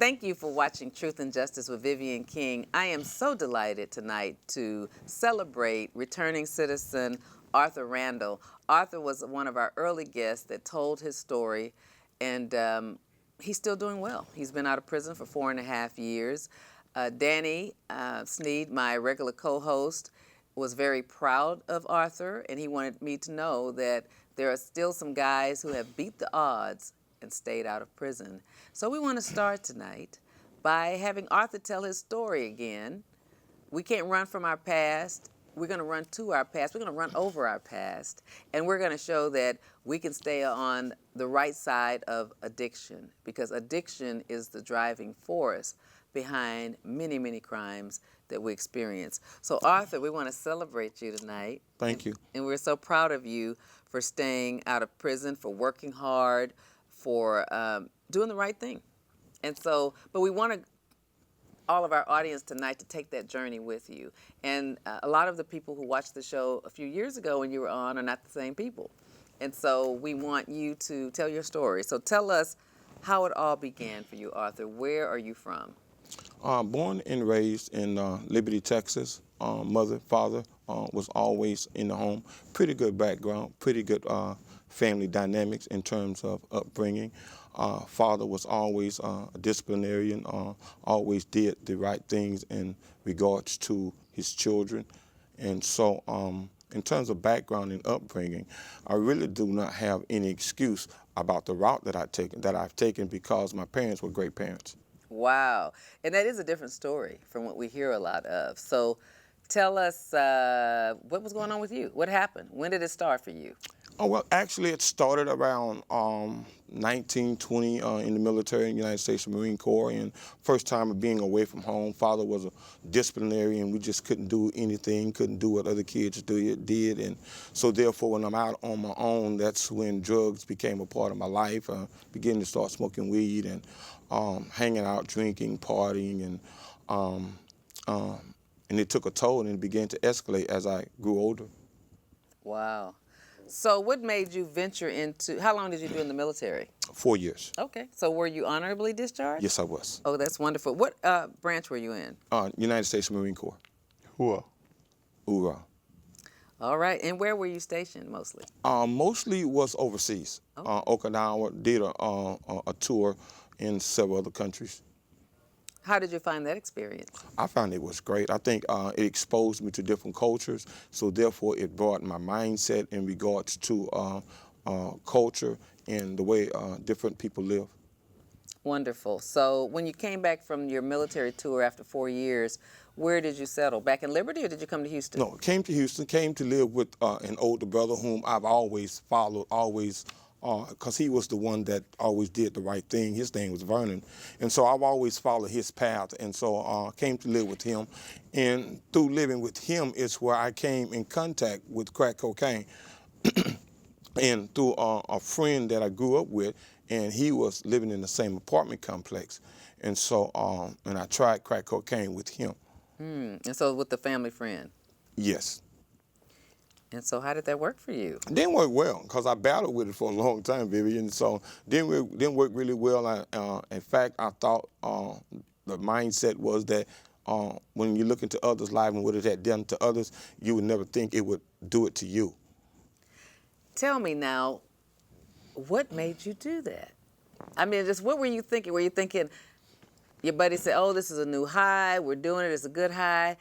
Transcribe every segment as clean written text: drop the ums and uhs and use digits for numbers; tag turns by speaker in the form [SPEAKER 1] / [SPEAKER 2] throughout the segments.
[SPEAKER 1] Thank you for watching Truth and Justice with Vivian King. I am so delighted tonight to celebrate returning citizen Arthur Randle. Arthur was one of our early guests that told his story, and he's still doing well. He's been out of prison for 4.5 years. Danny Sneed, my regular co-host, was very proud of Arthur, and he wanted me to know that there are still some guys who have beat the odds and stayed out of prison. So we want to start tonight by having Arthur tell his story again. We can't run from our past. We're going to run to our past. We're going to run over our past. And we're going to show that we can stay on the right side of addiction, because addiction is the driving force behind many, many crimes that we experience. So Arthur, we want to celebrate you tonight.
[SPEAKER 2] Thank you.
[SPEAKER 1] And we're so proud of you for staying out of prison, for working hard, for doing the right thing. And so, but we want all of our audience tonight to take that journey with you. And a lot of the people who watched the show a few years ago when you were on are not the same people. And so we want you to tell your story. So tell us how it all began for you, Arthur. Where are you from?
[SPEAKER 2] Born and raised in Liberty, Texas. Mother, father was always in the home. Pretty good background, pretty good family dynamics in terms of upbringing. Father was always a disciplinarian, always did the right things in regards to his children. And so in terms of background and upbringing, I really do not have any excuse about the route that I've taken because my parents were great parents.
[SPEAKER 1] Wow. And that is a different story from what we hear a lot of. So tell us what was going on with you? What happened? When did it start for you?
[SPEAKER 2] Oh, well, actually, it started around 1920 in the military in the United States Marine Corps, and first time of being away from home. Father was a disciplinarian. We just couldn't do anything, couldn't do what other kids did. And so therefore, when I'm out on my own, that's when drugs became a part of my life. I began to start smoking weed and hanging out, drinking, partying, and it took a toll, and it began to escalate as I grew older.
[SPEAKER 1] Wow. So what made you venture into, how long did you do in the military?
[SPEAKER 2] 4 years.
[SPEAKER 1] Okay. So were you honorably discharged?
[SPEAKER 2] Yes, I was.
[SPEAKER 1] Oh, that's wonderful. What branch were you in?
[SPEAKER 2] United States Marine Corps.
[SPEAKER 3] Hoorah.
[SPEAKER 2] Hoorah.
[SPEAKER 1] All right. And where were you stationed mostly?
[SPEAKER 2] Mostly was overseas. Okinawa, did a tour in several other countries.
[SPEAKER 1] How did you find that experience?
[SPEAKER 2] I found it was great. I think it exposed me to different cultures, so therefore it brought my mindset in regards to culture and the way different people live.
[SPEAKER 1] Wonderful. So when you came back from your military tour after 4 years, where did you settle? Back in Liberty, or did you come to Houston?
[SPEAKER 2] No, came to Houston, came to live with an older brother whom I've always followed, because he was the one that always did the right thing. His name was Vernon. And so I've always followed his path. And so came to live with him. And through living with him is where I came in contact with crack cocaine. And through a friend that I grew up with, and he was living in the same apartment complex. And so, and I tried crack cocaine with him.
[SPEAKER 1] And so with the family friend?
[SPEAKER 2] Yes.
[SPEAKER 1] And so how did that work for you?
[SPEAKER 2] It didn't work well because I battled with it for a long time, Vivian. So didn't work really well. In fact, I thought the mindset was that when you look into others' lives and what it had done to others, you would never think it would do it to you.
[SPEAKER 1] Tell me now, what made you do that? I mean, just what were you thinking? Were you thinking, your buddy said, oh, this is a new high, we're doing it, it's a good high.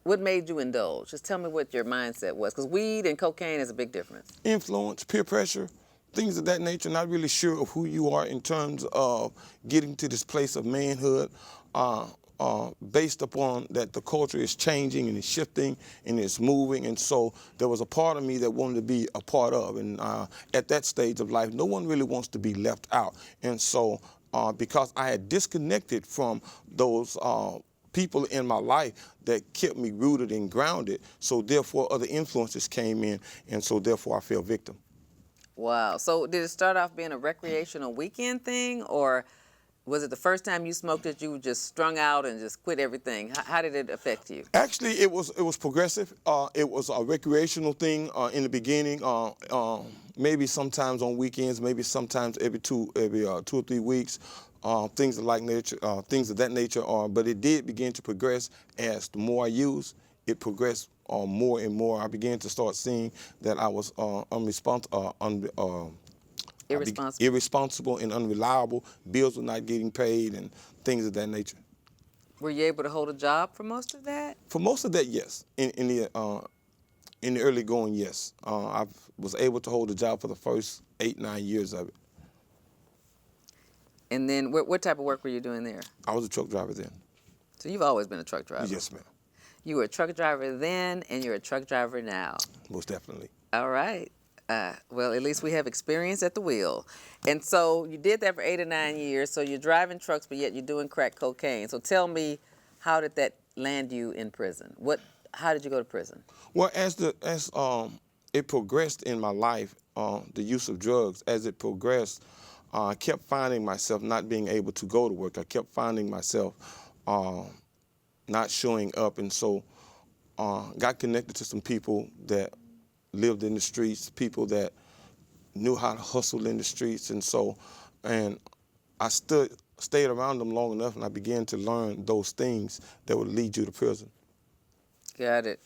[SPEAKER 1] What made you indulge? Just tell me what your mindset was, because weed and cocaine is a big difference.
[SPEAKER 2] Influence, peer pressure, things of that nature. Not really sure of who you are in terms of getting to this place of manhood, based upon that the culture is changing and it's shifting and it's moving. And so there was a part of me that wanted to be a part of. And at that stage of life, no one really wants to be left out. And so because I had disconnected from those people in my life that kept me rooted and grounded, so therefore other influences came in, and so therefore I fell victim.
[SPEAKER 1] Wow. So did it start off being a recreational weekend thing, or Was it the first time you smoked that you were just strung out and just quit everything? How did it affect you?
[SPEAKER 2] Actually, it was progressive. It was a recreational thing in the beginning. Maybe sometimes on weekends, maybe sometimes every 2 or 3 weeks. Things of like nature, things of that nature. But it did begin to progress as the more I used, it progressed more and more. I began to start seeing that I was
[SPEAKER 1] Irresponsible.
[SPEAKER 2] irresponsible and unreliable. Bills were not getting paid and things of that nature.
[SPEAKER 1] Were you able to hold a job for most of that?
[SPEAKER 2] For most of that, yes. In the early going, yes. I was able to hold a job for the first 8-9 years of it.
[SPEAKER 1] And then what type of work were you doing there?
[SPEAKER 2] I was a truck driver then.
[SPEAKER 1] So you've always been a truck driver?
[SPEAKER 2] Yes, ma'am.
[SPEAKER 1] You were a truck driver then, and you're a truck driver now.
[SPEAKER 2] Most definitely.
[SPEAKER 1] All right. Well, at least we have experience at the wheel. And so you did that for 8 or 9 years. So you're driving trucks, but yet you're doing crack cocaine. So tell me, how did that land you in prison? How did you go to prison?
[SPEAKER 2] Well, as it progressed in my life, the use of drugs, as it progressed, I kept finding myself not being able to go to work. I kept finding myself not showing up, and so got connected to some people that lived in the streets, people that knew how to hustle in the streets, and I stayed around them long enough, and I began to learn those things that would lead you to prison.
[SPEAKER 1] Got it.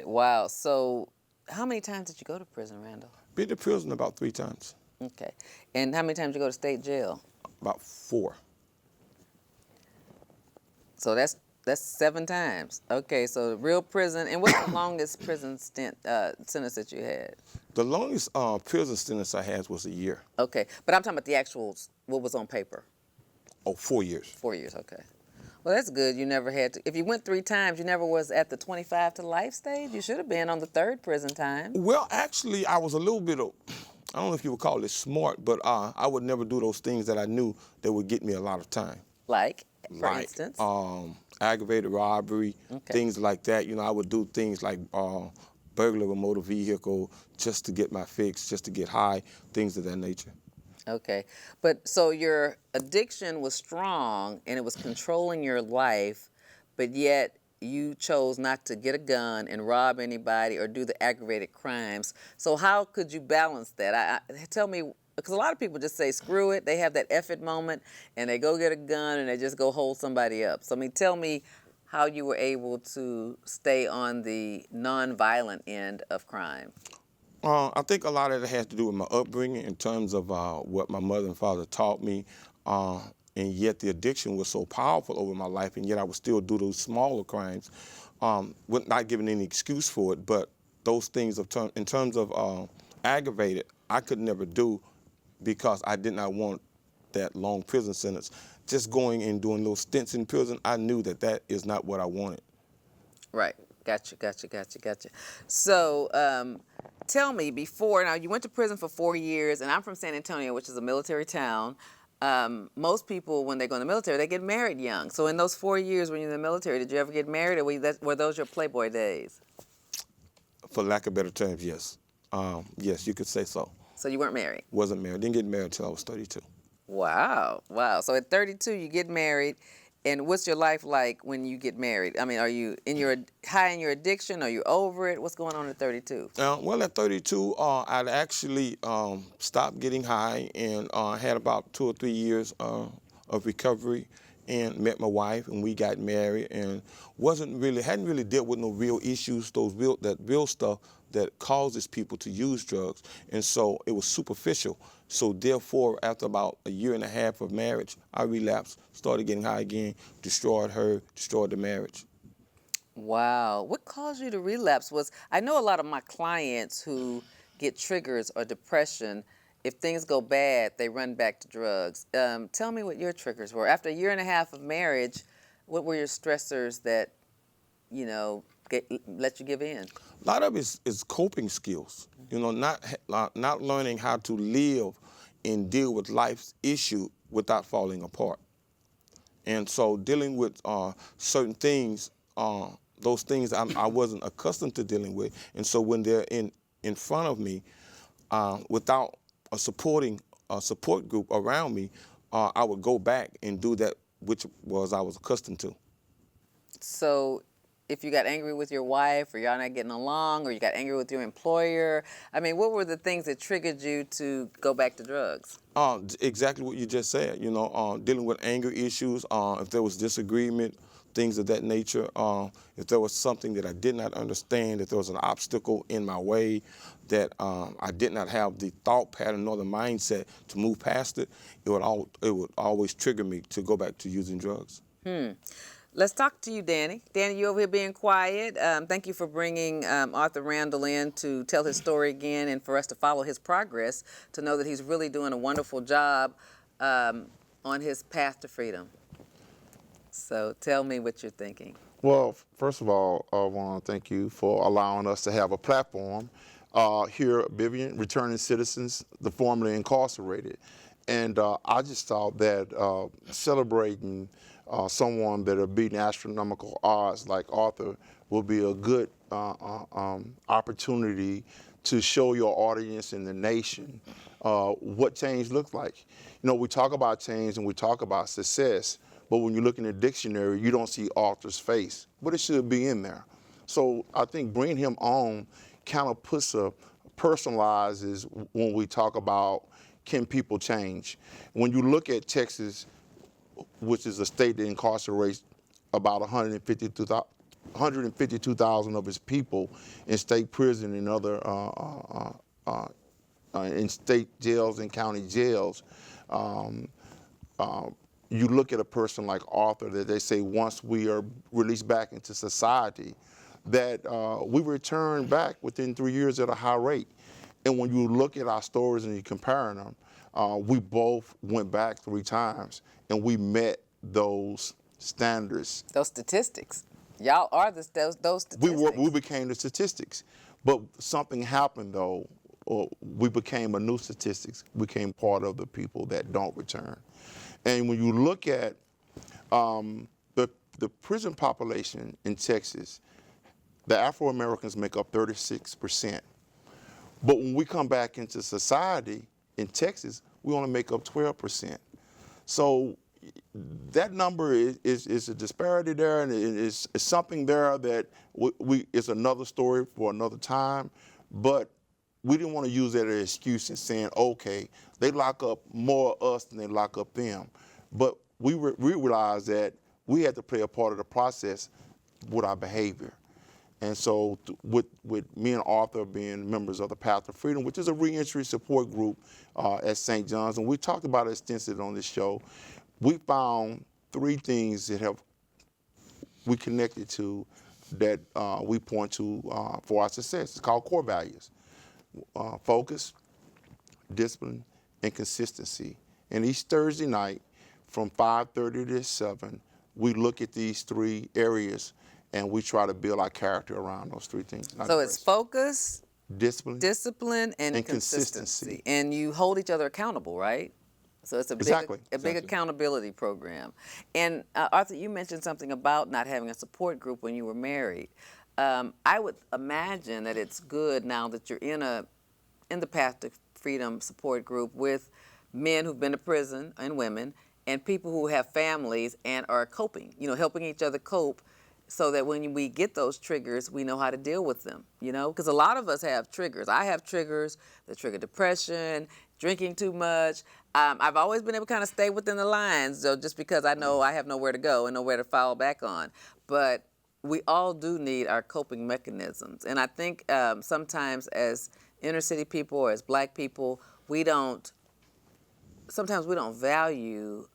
[SPEAKER 1] Wow. So how many times did you go to prison, Randle?
[SPEAKER 2] Been to prison about 3 times.
[SPEAKER 1] Okay. And how many times did you go to state jail?
[SPEAKER 2] About 4.
[SPEAKER 1] So that's 7 times. Okay, so real prison. And what's the longest prison sentence that you had?
[SPEAKER 2] The longest prison sentence I had was a year.
[SPEAKER 1] Okay, but I'm talking about the actual, what was on paper.
[SPEAKER 2] Oh, 4 years.
[SPEAKER 1] 4 years, okay. Well, that's good. You never had to, if you went 3 times, you never was at the 25 to life stage? You should have been on the 3rd prison time.
[SPEAKER 2] Well, actually, I was a little bit of, I don't know if you would call it smart, but I would never do those things that I knew that would get me a lot of time.
[SPEAKER 1] Like, for instance?
[SPEAKER 2] Aggravated robbery,
[SPEAKER 1] Okay.
[SPEAKER 2] things like that. You know, I would do things like burglary of a motor vehicle just to get my fix, just to get high, things of that nature.
[SPEAKER 1] Okay, but so your addiction was strong and it was controlling your life, but yet you chose not to get a gun and rob anybody or do the aggravated crimes. So how could you balance that? Tell me, because a lot of people just say, screw it, they have that F it moment and they go get a gun and they just go hold somebody up. So I mean, tell me how you were able to stay on the non-violent end of crime.
[SPEAKER 2] I think a lot of it has to do with my upbringing in terms of what my mother and father taught me, and yet the addiction was so powerful over my life, and yet I would still do those smaller crimes, with not giving any excuse for it, but those things in terms of aggravated, I could never do because I did not want that long prison sentence. Just going and doing little stints in prison, I knew that is not what I wanted.
[SPEAKER 1] Right. Gotcha. So tell me, now you went to prison for 4 years, and I'm from San Antonio, which is a military town. Most people, when they go in the military, they get married young. So in those 4 years when you were in the military, did you ever get married, or were those your Playboy days?
[SPEAKER 2] For lack of better terms, yes. Yes, you could say so.
[SPEAKER 1] So you weren't married?
[SPEAKER 2] Wasn't married. Didn't get married until I was 32.
[SPEAKER 1] Wow. So at 32, you get married. And what's your life like when you get married? I mean, are you high in your addiction? Are you over it? What's going on at 32?
[SPEAKER 2] Well, at 32, I'd actually stopped getting high and had about 2 or 3 years of recovery, and met my wife, and we got married, and hadn't really dealt with no real issues, that real stuff that causes people to use drugs, and so it was superficial. So therefore, after about a year and a half of marriage, I relapsed, started getting high again, destroyed the marriage.
[SPEAKER 1] Wow. What caused you to relapse? I know a lot of my clients who get triggers or depression, if things go bad, they run back to drugs. Tell me what your triggers were. After a year and a half of marriage, what were your stressors that, let you give in?
[SPEAKER 2] A lot of it is coping skills. Not learning how to live and deal with life's issue without falling apart. And so dealing with certain things, those things I wasn't accustomed to dealing with. And so when they're in front of me, without a support group around me, I would go back and do that which was I was accustomed to.
[SPEAKER 1] So if you got angry with your wife, or y'all not getting along, or you got angry with your employer, I mean, what were the things that triggered you to go back to drugs?
[SPEAKER 2] Exactly what you just said. You know, dealing with anger issues, if there was disagreement, things of that nature. If there was something that I did not understand, if there was an obstacle in my way that I did not have the thought pattern nor the mindset to move past it, it would always trigger me to go back to using drugs.
[SPEAKER 1] Let's talk to you, Danny. Danny, you over here being quiet. Thank you for bringing Arthur Randle in to tell his story again and for us to follow his progress, to know that he's really doing a wonderful job on his path to freedom. So tell me what you're thinking.
[SPEAKER 3] Well, first of all, I want to thank you for allowing us to have a platform here at Vivian, returning citizens, the formerly incarcerated. And I just thought that celebrating someone that are beating astronomical odds like Arthur will be a good opportunity to show your audience and the nation what change looks like. You know, we talk about change and we talk about success, but when you look in the dictionary, you don't see Arthur's face, but it should be in there. So I think bringing him on kind of personalizes when we talk about can people change. When you look at Texas, which is a state that incarcerates about 152,000 of its people in state prison and other in state jails and county jails. You look at a person like Arthur that they say once we are released back into society, that we return back within 3 years at a high rate. And when you look at our stories and you compare them, we both went back 3 times and we met those standards.
[SPEAKER 1] Those statistics. Y'all are those statistics.
[SPEAKER 3] We became the statistics. But something happened though, or we became a new statistics, became part of the people that don't return. And when you look at the prison population in Texas, the Afro-Americans make up 36%. But when we come back into society in Texas, we only make up 12%. So that number is a disparity there, and it's something there that it's another story for another time. But we didn't want to use that as an excuse in saying, okay, they lock up more of us than they lock up them. But we realized that we had to play a part of the process with our behavior. And so with me and Arthur being members of the Path to Freedom, which is a reentry support group at St. John's, and we talked about it extensively on this show, we found 3 things that we connected to that we point to for our success. It's called core values: focus, discipline, and consistency. And each Thursday night from 5:30 to 7, we look at these 3 areas and we try to build our character around those 3 things.
[SPEAKER 1] So it's focus,
[SPEAKER 3] discipline,
[SPEAKER 1] and consistency. And you hold each other accountable, right? So it's a big accountability program. And Arthur, you mentioned something about not having a support group when you were married. I would imagine that it's good now that you're in the Path to Freedom support group with men who've been to prison and women, and people who have families and are coping, helping each other cope, so that when we get those triggers, we know how to deal with them, because a lot of us have triggers. I have triggers that trigger depression, drinking too much. I've always been able to kind of stay within the lines, though, just because I know I have nowhere to go and nowhere to fall back on. But we all do need our coping mechanisms. And I think sometimes as inner city people or as black people, sometimes we don't value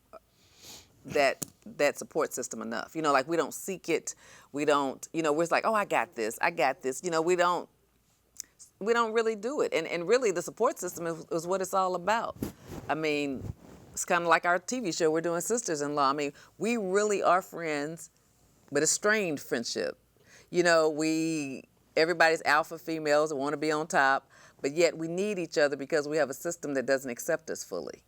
[SPEAKER 1] that support system enough. Like we don't seek it. We don't, we're just like, oh, I got this. We don't really do it. And really the support system is what it's all about. I mean, it's kind of like our TV show we're doing, Sisters-in-Law. I mean, we really are friends, but a strained friendship. Everybody's alpha females that want to be on top, but yet we need each other because we have a system that doesn't accept us fully.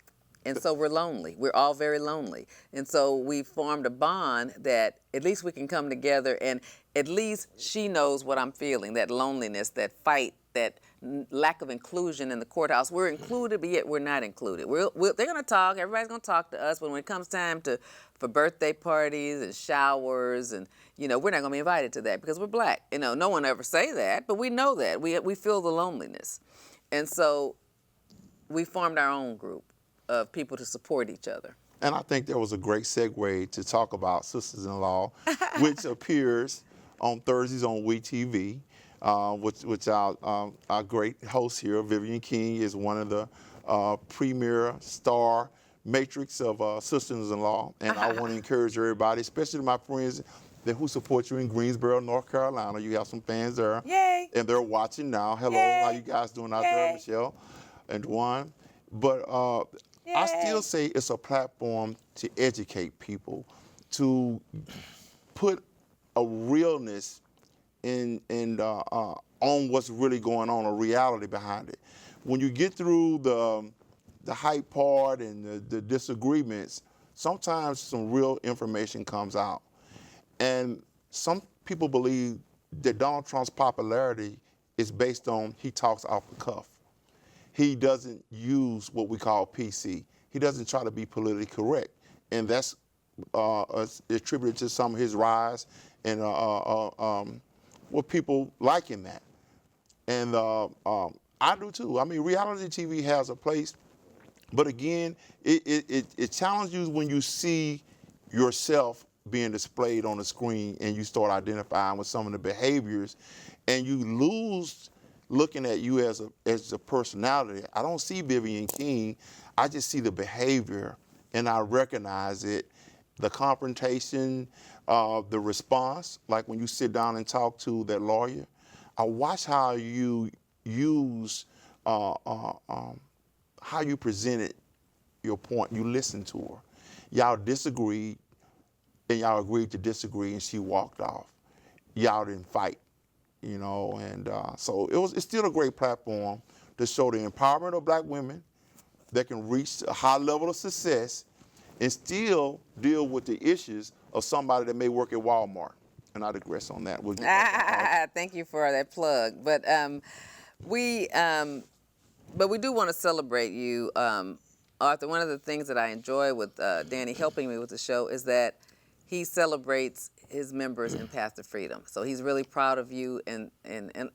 [SPEAKER 1] And so we're lonely. We're all very lonely. And so we formed a bond that at least we can come together and at least she knows what I'm feeling, that loneliness, that fight, that lack of inclusion in the courthouse. We're included, but yet we're not included. They're going to talk. Everybody's going to talk to us, but when it comes time for birthday parties and showers, and we're not going to be invited to that because we're black. No one ever say that, but we know that. We feel the loneliness, and so we formed our own group of people to support each other.
[SPEAKER 3] And I think there was a great segue to talk about Sisters-in-Law, which appears on Thursdays on WeTV, which our great host here, Vivian King, is one of the premier star matrix of Sisters-in-Law. And I want to encourage everybody, especially my friends who support you in Greensboro, North Carolina. You have some fans there.
[SPEAKER 1] Yay!
[SPEAKER 3] And they're watching now. Hello,
[SPEAKER 1] Yay!
[SPEAKER 3] how you guys doing out
[SPEAKER 1] Yay!
[SPEAKER 3] there, Michelle and Juan? But I still say it's a platform to educate people, to put a realness on what's really going on, a reality behind it. When you get through the hype part and the disagreements, sometimes some real information comes out. And some people believe that Donald Trump's popularity is based on he talks off the cuff. He doesn't use what we call PC. He doesn't try to be politically correct. And that's attributed to some of his rise and what people like in that. And I do too. I mean, reality TV has a place, but again, it challenges you when you see yourself being displayed on the screen and you start identifying with some of the behaviors, and you lose looking at you as a personality. I don't see Vivian King. I just see the behavior, and I recognize it. The confrontation, the response, like when you sit down and talk to that lawyer. I watch how you use, how you presented your point. You listened to her. Y'all disagreed, and y'all agreed to disagree, and she walked off. Y'all didn't fight. And so it's still a great platform to show the empowerment of black women that can reach a high level of success and still deal with the issues of somebody that may work at Walmart. And I digress on that. We'll get back
[SPEAKER 1] Thank you for that plug. But we do want to celebrate you, Arthur. One of the things that I enjoy with Danny helping me with the show is that he celebrates his members in Path to Freedom. So he's really proud of you and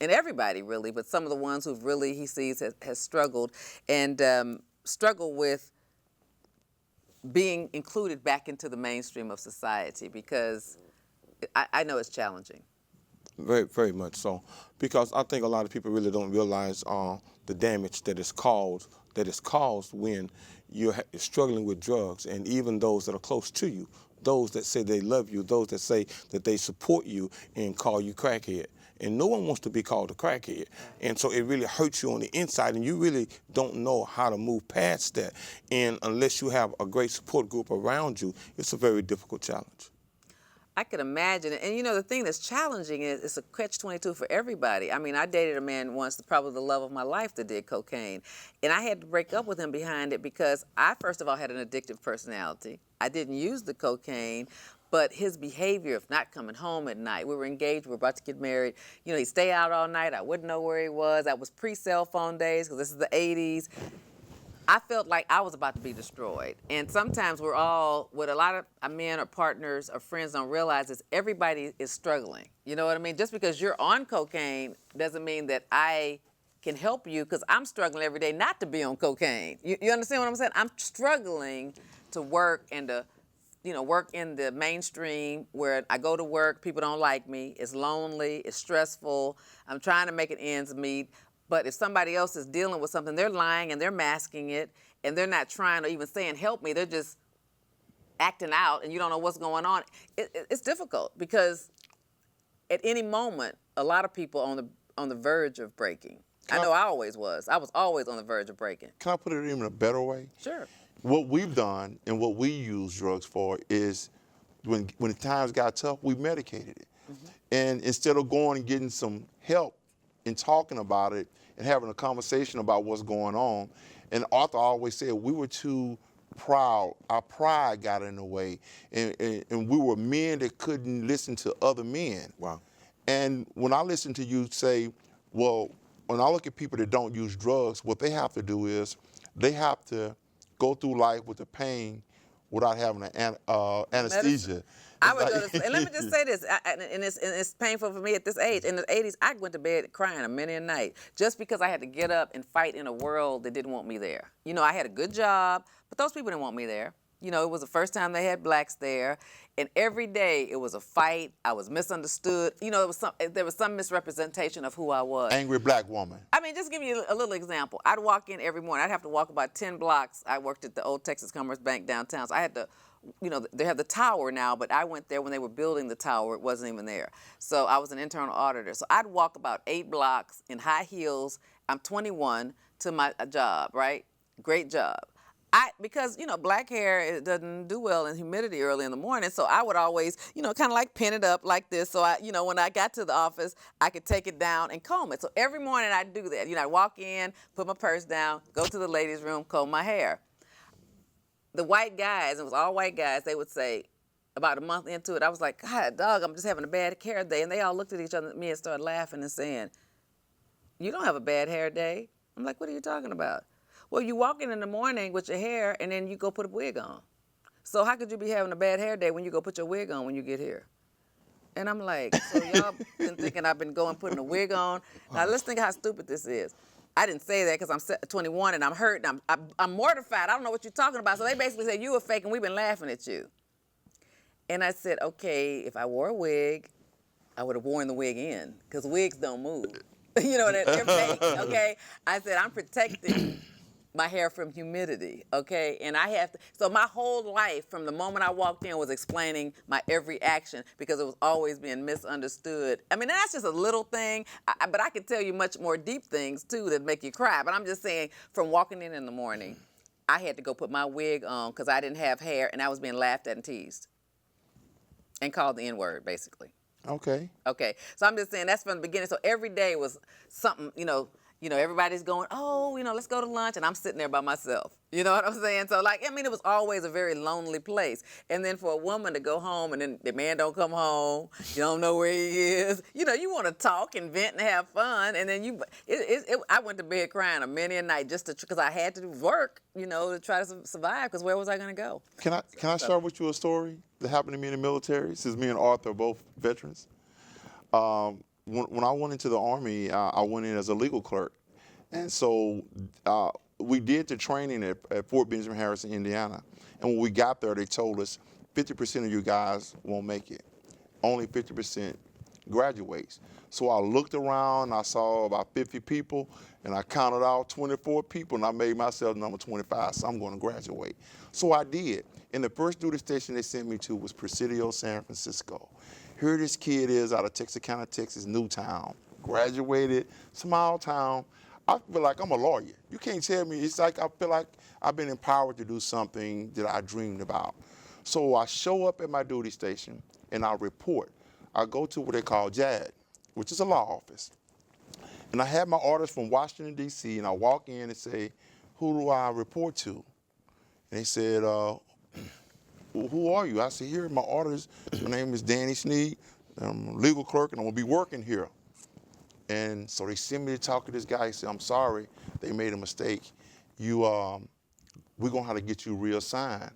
[SPEAKER 1] everybody really, but some of the ones who've really, he sees, has struggled and struggled with being included back into the mainstream of society, because I know it's challenging.
[SPEAKER 2] Very, very much so, because I think a lot of people really don't realize the damage that is caused when you're struggling with drugs, and even those that are close to you, those that say they love you, those that say that they support you and call you crackhead. And no one wants to be called a crackhead. And so it really hurts you on the inside, and you really don't know how to move past that. And unless you have a great support group around you, it's a very difficult challenge.
[SPEAKER 1] I could imagine it. And the thing that's challenging is it's a catch-22 for everybody. I mean, I dated a man once, probably the love of my life, that did cocaine. And I had to break up with him behind it because I, first of all, had an addictive personality. I didn't use the cocaine, but his behavior of not coming home at night, we were engaged, we were about to get married. He'd stay out all night. I wouldn't know where he was. That was pre-cell phone days, because this is the 80s. I felt like I was about to be destroyed. And sometimes we're all, what a lot of men or partners or friends don't realize is everybody is struggling. You know what I mean? Just because you're on cocaine doesn't mean that I can help you, because I'm struggling every day not to be on cocaine. You understand what I'm saying? I'm struggling to work and to, work in the mainstream where I go to work, people don't like me, it's lonely, it's stressful, I'm trying to make it ends meet. But if somebody else is dealing with something, they're lying and they're masking it, and they're not trying to even saying, help me, they're just acting out, and you don't know what's going on. It's difficult, because at any moment, a lot of people on the verge of breaking. I know I always was. I was always on the verge of breaking.
[SPEAKER 3] Can I put it in a better way?
[SPEAKER 1] Sure.
[SPEAKER 3] What we've done and what we use drugs for is when times got tough, we medicated it. Mm-hmm. And instead of going and getting some help and talking about it and having a conversation about what's going on, and Arthur always said we were too proud. Our pride got in the way, and we were men that couldn't listen to other men.
[SPEAKER 2] Wow.
[SPEAKER 3] And when I listen to you say, well, when I look at people that don't use drugs, what they have to do is they have to go through life with the pain without having an anesthesia.
[SPEAKER 1] I
[SPEAKER 3] It's
[SPEAKER 1] would
[SPEAKER 3] like-
[SPEAKER 1] go to, and let me just say this, and it's painful for me at this age. In the 80s, I went to bed crying many a night just because I had to get up and fight in a world that didn't want me there. You know, I had a good job, but those people didn't want me there. You know, it was the first time they had blacks there, and every day it was a fight. I was misunderstood. You know, there was some misrepresentation of who I was.
[SPEAKER 3] Angry black woman.
[SPEAKER 1] I mean, just give you a little example. I'd walk in every morning. I'd have to walk about 10 blocks. I worked at the old Texas Commerce Bank downtown, so I had to, you know, they have the tower now, but I went there when they were building the tower. It wasn't even there. So I was an internal auditor. So I'd walk about 8 blocks in high heels. I'm 21 to my job, right? Great job. Because, you know, black hair, it doesn't do well in humidity early in the morning, so I would always, you know, kind of like pin it up like this, so I, you know, when I got to the office, I could take it down and comb it. So every morning I'd do that. You know, I'd walk in, put my purse down, go to the ladies' room, comb my hair. The white guys, it was all white guys, they would say, about a month into it, I was like, God, dog, I'm just having a bad hair day. And they all looked at each other, me, and started laughing and saying, you don't have a bad hair day. I'm like, what are you talking about? Well, you walk in the morning with your hair, and then you go put a wig on. So how could you be having a bad hair day when you go put your wig on when you get here? And I'm like, so y'all been thinking I've been going putting a wig on? Now let's think how stupid this is. I didn't say that because I'm 21 and I'm hurt and I'm mortified. I don't know what you're talking about. So they basically said, you were fake and we've been laughing at you. And I said, okay, if I wore a wig, I would have worn the wig in because wigs don't move. You know, they're fake, okay? I said, I'm protecting my hair from humidity, okay? And I have to, so my whole life from the moment I walked in was explaining my every action because it was always being misunderstood. I mean, that's just a little thing, but I could tell you much more deep things too that make you cry. But I'm just saying, from walking in the morning, I had to go put my wig on because I didn't have hair and I was being laughed at and teased and called the N-word, basically.
[SPEAKER 3] Okay.
[SPEAKER 1] Okay, so I'm just saying that's from the beginning. So every day was something, you know, everybody's going, oh, you know, let's go to lunch, and I'm sitting there by myself. You know what I'm saying? So, like, I mean, it was always a very lonely place. And then for a woman to go home, and then the man don't come home, you don't know where he is. You know, you want to talk and vent and have fun, and then I went to bed crying a many a night just because I had to work, you know, to try to survive. Because where was I going to go?
[SPEAKER 3] Can I share with you a story that happened to me in the military? Since me and Arthur are both veterans. When I went into the Army, I went in as a legal clerk. And so we did the training at Fort Benjamin Harrison, Indiana. And when we got there, they told us 50% of you guys won't make it. Only 50% graduates. So I looked around, I saw about 50 people, and I counted out 24 people, and I made myself number 25, so I'm going to graduate. So I did. And the first duty station they sent me to was Presidio, San Francisco. Here this kid is out of Texarkana, Texas, Newtown, graduated, small town. I feel like I'm a lawyer. You can't tell me. It's like I feel like I've been empowered to do something that I dreamed about. So I show up at my duty station and I report. I go to what they call JAD, which is a law office. And I have my orders from Washington, D.C., and I walk in and say, who do I report to? And they said, who are you? I said, here are my orders. My name is Danny Sneed. I'm a legal clerk, and I'm going to be working here. And so they sent me to talk to this guy. He said, I'm sorry, they made a mistake. We're going to have to get you reassigned.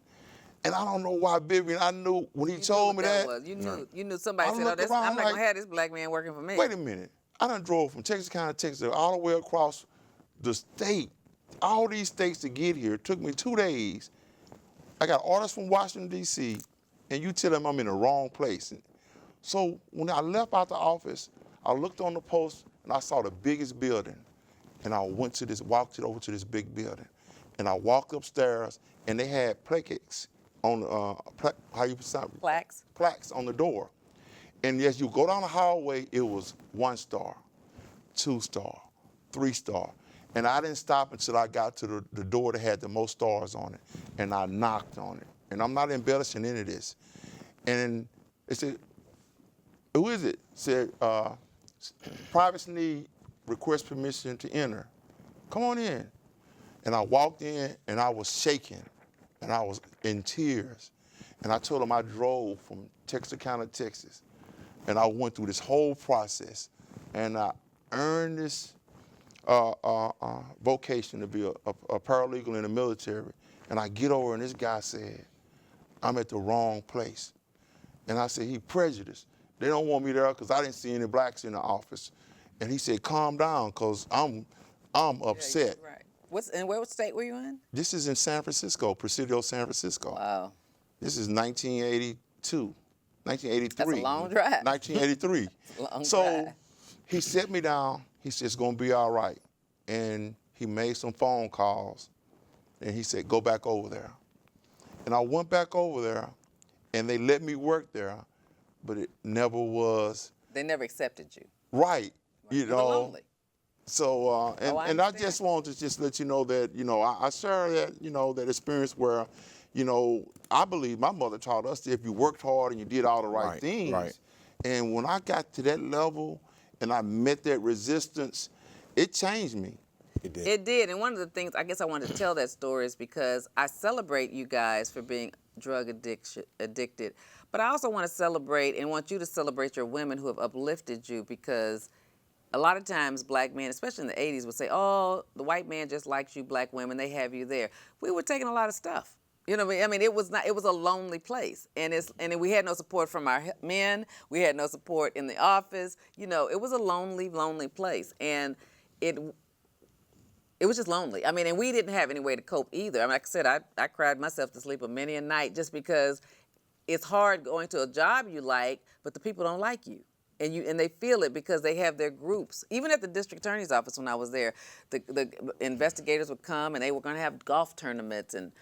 [SPEAKER 3] And I don't know why, Vivian, I knew when he told me that.
[SPEAKER 1] You knew somebody said, I'm not going to have this black man working for me.
[SPEAKER 3] Wait a minute. I done drove from Texarkana, Texas, all the way across the state, all these states to get here. It took me 2 days. I got orders from Washington, D.C., and you tell them I'm in the wrong place. So when I left out the office, I looked on the post, and I saw the biggest building. And I walked over to this big building. And I walked upstairs, and they had plaques on plaques on the door. And as you go down the hallway, it was 1 star, 2 star, 3 star. And I didn't stop until I got to the door that had the most stars on it. And I knocked on it. And I'm not embellishing any of this. And they said, who is it? Said, Private Sneed requests permission to enter. Come on in. And I walked in, and I was shaking, and I was in tears. And I told them I drove from Texarkana, Texas, and I went through this whole process, and I earned this vocation to be a paralegal in the military. And I get over and this guy said, I'm at the wrong place. And I said, he prejudiced. They don't want me there because I didn't see any blacks in the office. And he said, calm down, because I'm upset.
[SPEAKER 1] Yeah, right. And what state were you in?
[SPEAKER 3] This is in San Francisco, Presidio, San Francisco.
[SPEAKER 1] Wow.
[SPEAKER 3] This is 1982, 1983.
[SPEAKER 1] That's a long drive.
[SPEAKER 3] 1983.
[SPEAKER 1] Long
[SPEAKER 3] so
[SPEAKER 1] drive.
[SPEAKER 3] he set me down. He said, it's going to be all right. And he made some phone calls. And he said, go back over there. And I went back over there, and they let me work there, but it never was.
[SPEAKER 1] They never accepted you.
[SPEAKER 3] Right. You
[SPEAKER 1] were
[SPEAKER 3] know.
[SPEAKER 1] lonely.
[SPEAKER 3] So, I
[SPEAKER 1] understand.
[SPEAKER 3] just wanted to just let you know that, I share that, that experience where, I believe my mother taught us that if you worked hard and you did all the right things.
[SPEAKER 2] Right.
[SPEAKER 3] And when I got to that level and I met that resistance, it changed me.
[SPEAKER 2] It did.
[SPEAKER 1] It did. And one of the things I guess I wanted to tell that story is because I celebrate you guys for being drug addicted. But I also want to celebrate and want you to celebrate your women who have uplifted you, because a lot of times black men, especially in the 80s, would say, oh, the white man just likes you black women, they have you there. We were taking a lot of stuff. You know what I mean? I mean, it was a lonely place. And we had no support from our men. We had no support in the office. It was a lonely, lonely place. And it was just lonely. I mean, and we didn't have any way to cope either. I mean, like I said, I cried myself to sleep many a night just because it's hard going to a job you like, but the people don't like you. And they feel it because they have their groups. Even at the district attorney's office when I was there, the investigators would come and they were going to have golf tournaments and,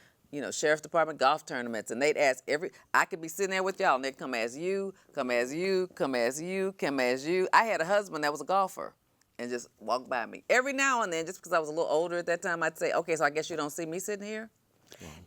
[SPEAKER 1] sheriff's department golf tournaments. And they'd ask I could be sitting there with y'all and they'd come as you, come as you, come as you, come as you. I had a husband that was a golfer and just walk by me. Every now and then, just because I was a little older at that time, I'd say, okay, so I guess you don't see me sitting here?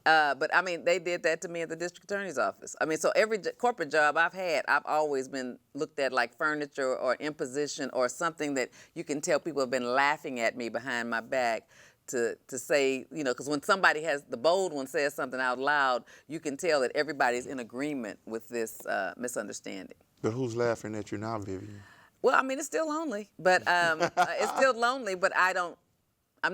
[SPEAKER 1] But I mean, they did that to me at the district attorney's office. I mean, so every corporate job I've had, I've always been looked at like furniture or imposition or something that you can tell people have been laughing at me behind my back to say, because when somebody the bold one says something out loud, you can tell that everybody's in agreement with this misunderstanding.
[SPEAKER 3] But who's laughing at you now, Vivian?
[SPEAKER 1] Well, I mean, it's still lonely, but it's still lonely, but I'm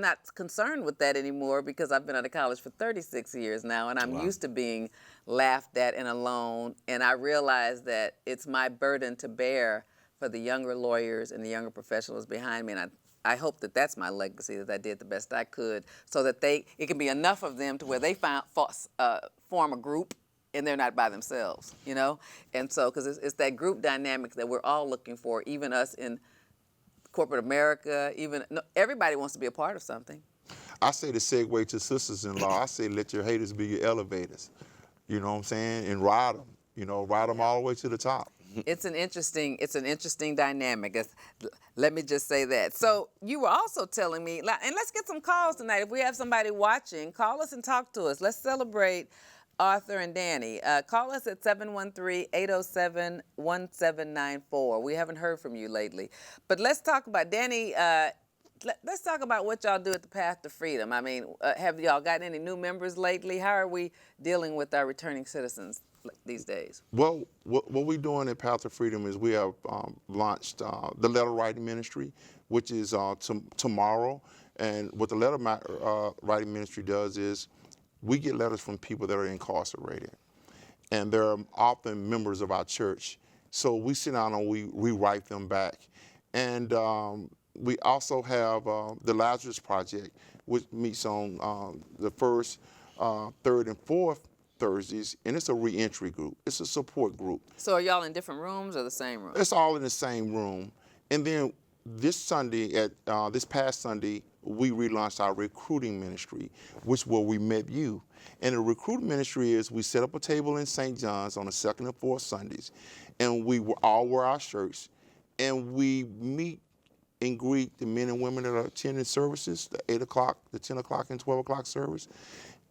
[SPEAKER 1] not concerned with that anymore because I've been out of college for 36 years now, and I'm used to being laughed at and alone, and I realize that it's my burden to bear for the younger lawyers and the younger professionals behind me, and I hope that that's my legacy, that I did the best I could so that it can be enough of them to where they form a group and they're not by themselves, And so, because it's that group dynamic that we're all looking for, even us in corporate America, everybody wants to be a part of something.
[SPEAKER 3] I say to segue to sisters-in-law, I say let your haters be your elevators. You know what I'm saying? And ride them. Ride them all the way to the top.
[SPEAKER 1] It's an interesting dynamic. Let me just say that. So you were also telling me, and let's get some calls tonight. If we have somebody watching, call us and talk to us. Let's celebrate Arthur and Danny. Call us at 713-807-1794. We haven't heard from you lately. But let's talk about Danny. Let's talk about what y'all do at the Path to Freedom. I mean, have y'all gotten any new members lately? How are we dealing with our returning citizens these days?
[SPEAKER 3] Well, what we're doing at Path to Freedom is we have launched the letter writing ministry, which is tomorrow. And what the letter writing ministry does is we get letters from people that are incarcerated, and they're often members of our church. So we sit down and we write them back. And we also have the Lazarus Project, which meets on the first, third, and fourth Thursdays, and it's a reentry group. It's a support group.
[SPEAKER 1] So are y'all in different rooms or the same room?
[SPEAKER 3] It's all in the same room. And then this past Sunday, we relaunched our recruiting ministry, which where we met you. And the recruiting ministry is we set up a table in St. John's on the second and fourth Sundays, and we all wear our shirts, and we meet and greet the men and women that are attending services, the 8 o'clock, the 10 o'clock, and 12 o'clock service.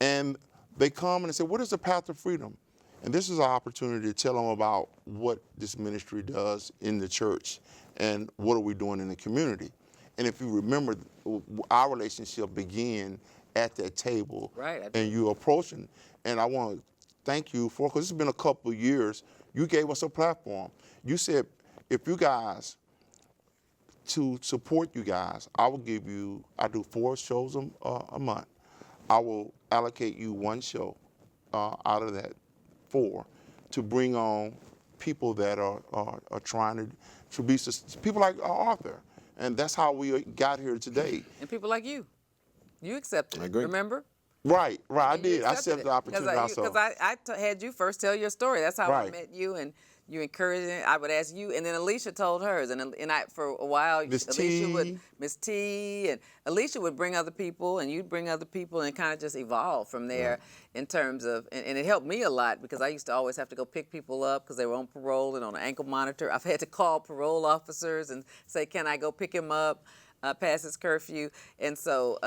[SPEAKER 3] And they come and they say, what is the Path to Freedom? And this is our opportunity to tell them about what this ministry does in the church and what are we doing in the community. And if you remember, our relationship began at that table.
[SPEAKER 1] Right.
[SPEAKER 3] And you approaching. And I want to thank you because it's been a couple of years, you gave us a platform. You said, if you guys to support you guys, I do 4 shows a month. I will allocate you 1 show out of that 4 to bring on people that are trying to be people like Arthur. And that's how we got here today.
[SPEAKER 1] And people like you. You accepted
[SPEAKER 2] I
[SPEAKER 1] it,
[SPEAKER 2] agree.
[SPEAKER 1] remember?
[SPEAKER 3] Right, I
[SPEAKER 1] You
[SPEAKER 3] did. I
[SPEAKER 1] accepted
[SPEAKER 3] accepted the opportunity.
[SPEAKER 1] Because I had you first tell your story. That's how I
[SPEAKER 3] Right.
[SPEAKER 1] met you, and you encouraged it. I would ask you, and then Alicia told hers, and I for a while,
[SPEAKER 3] Miss
[SPEAKER 1] Alicia would
[SPEAKER 3] T.
[SPEAKER 1] Miss T, and Alicia would bring other people, and you'd bring other people, and kind of just evolve from there in terms of, and it helped me a lot because I used to always have to go pick people up because they were on parole and on an ankle monitor. I've had to call parole officers and say, can I go pick him up past his curfew, and so.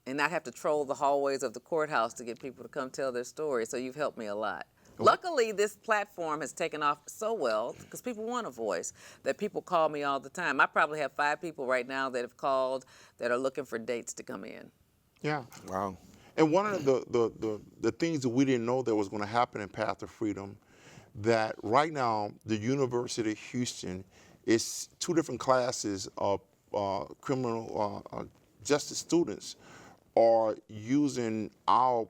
[SPEAKER 1] And not have to troll the hallways of the courthouse to get people to come tell their story. So you've helped me a lot. Luckily, this platform has taken off so well because people want a voice that people call me all the time. I probably have 5 people right now that have called that are looking for dates to come in.
[SPEAKER 3] Yeah.
[SPEAKER 2] Wow.
[SPEAKER 3] And one of the things that we didn't know that was going to happen in Path to Freedom, that right now the University of Houston is 2 different classes of criminal justice students are using our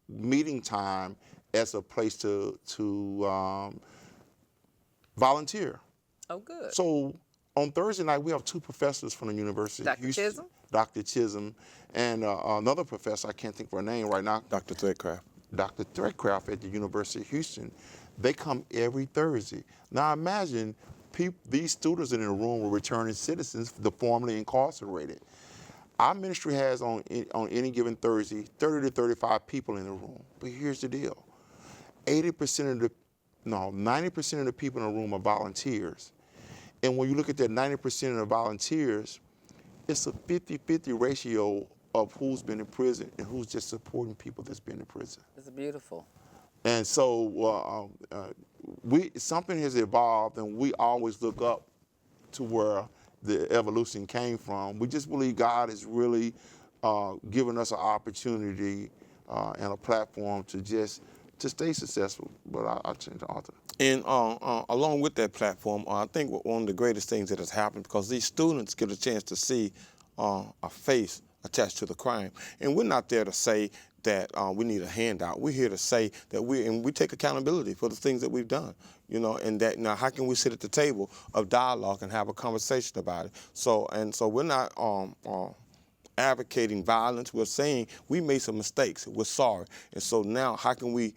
[SPEAKER 3] meeting time as a place to volunteer.
[SPEAKER 1] Oh, good.
[SPEAKER 3] So on Thursday night, we have 2 professors from the University of
[SPEAKER 1] Dr.
[SPEAKER 3] Houston.
[SPEAKER 1] Chisholm?
[SPEAKER 3] Dr. Chisholm and another professor, I can't think of her name right now.
[SPEAKER 2] Dr. Threadcraft.
[SPEAKER 3] Dr. Threadcraft at the University of Houston. They come every Thursday. Now imagine these students in the room were returning citizens, the formerly incarcerated. Our ministry has on any given Thursday 30 to 35 people in the room. But here's the deal: 90% of the people in the room are volunteers. And when you look at that 90% of the volunteers, it's a 50-50 ratio of who's been in prison and who's just supporting people that's been in prison.
[SPEAKER 1] It's beautiful.
[SPEAKER 3] And so something has evolved, and we always look up to where the evolution came from. We just believe God has really given us an opportunity and a platform to stay successful. But I'll change the author.
[SPEAKER 2] And along with that platform, I think one of the greatest things that has happened, because these students get a chance to see a face attached to the crime. And we're not there to say that we need a handout. We're here to say that we take accountability for the things that we've done, and that now how can we sit at the table of dialogue and have a conversation about it? So we're not advocating violence. We're saying we made some mistakes. We're sorry. And so now how can we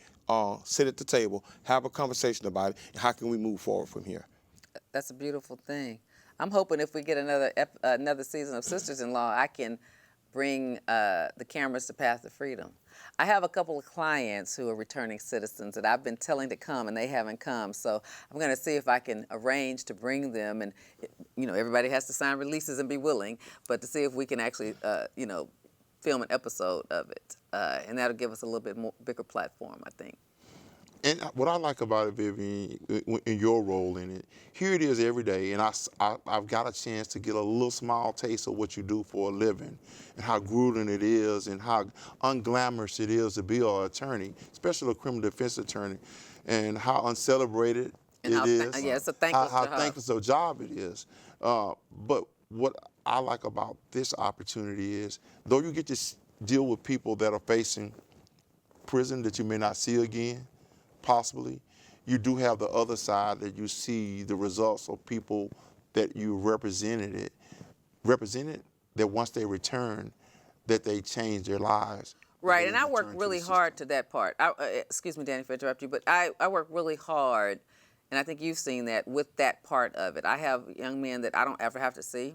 [SPEAKER 2] sit at the table, have a conversation about it, and how can we move forward from here?
[SPEAKER 1] That's a beautiful thing. I'm hoping if we get another season of Sisters-in-Law, I can bring the cameras to Path to Freedom. I have a couple of clients who are returning citizens that I've been telling to come, and they haven't come. So I'm going to see if I can arrange to bring them. And, everybody has to sign releases and be willing, but to see if we can actually, film an episode of it. And that'll give us a little bit bigger platform, I think.
[SPEAKER 3] And what I like about it, Vivian, in your role in it, here it is every day, and I've got a chance to get a little small taste of what you do for a living, and how grueling it is, and how unglamorous it is to be an attorney, especially a criminal defense attorney, and how uncelebrated it is.
[SPEAKER 1] It's a thankless job.
[SPEAKER 3] How thankless a job it is. But what I like about this opportunity is, though you get to deal with people that are facing prison that you may not see again, possibly, you do have the other side that you see the results of people that you represented, that once they return, that they change their lives.
[SPEAKER 1] Right, and I work really hard to that part. Excuse me, Danny, for interrupting you, but I work really hard, and I think you've seen that with that part of it. I have young men that I don't ever have to see,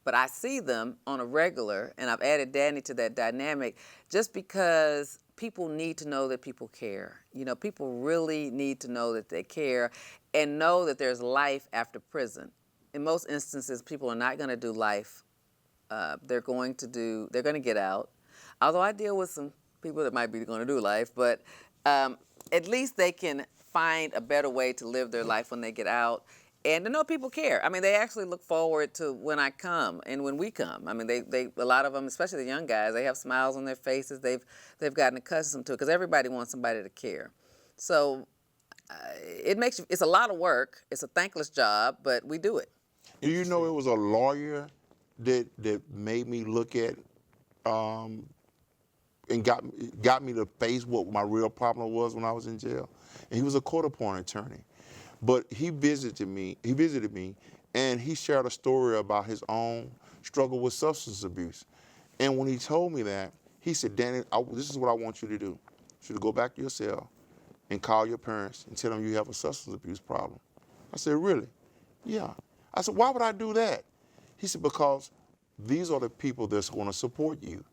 [SPEAKER 1] but I see them on a regular, and I've added Danny to that dynamic just because people need to know that people care. People really need to know that they care and know that there's life after prison. In most instances, people are not going to do life. They're going to get out. Although I deal with some people that might be going to do life, but at least they can find a better way to live their life when they get out. And to know people care. I mean, they actually look forward to when I come and when we come. I mean, they a lot of them, especially the young guys, they have smiles on their faces. They've gotten accustomed to it because everybody wants somebody to care. So it's a lot of work. It's a thankless job, but we do it.
[SPEAKER 3] Do you know it was a lawyer that made me look at and got me to face what my real problem was when I was in jail? And he was a court-appointed attorney. But he visited me, and he shared a story about his own struggle with substance abuse. And when he told me that, he said, Danny, this is what I want you to do. You should go back to your cell and call your parents and tell them you have a substance abuse problem. I said, really? Yeah. I said, why would I do that? He said, because these are the people that's going to support you.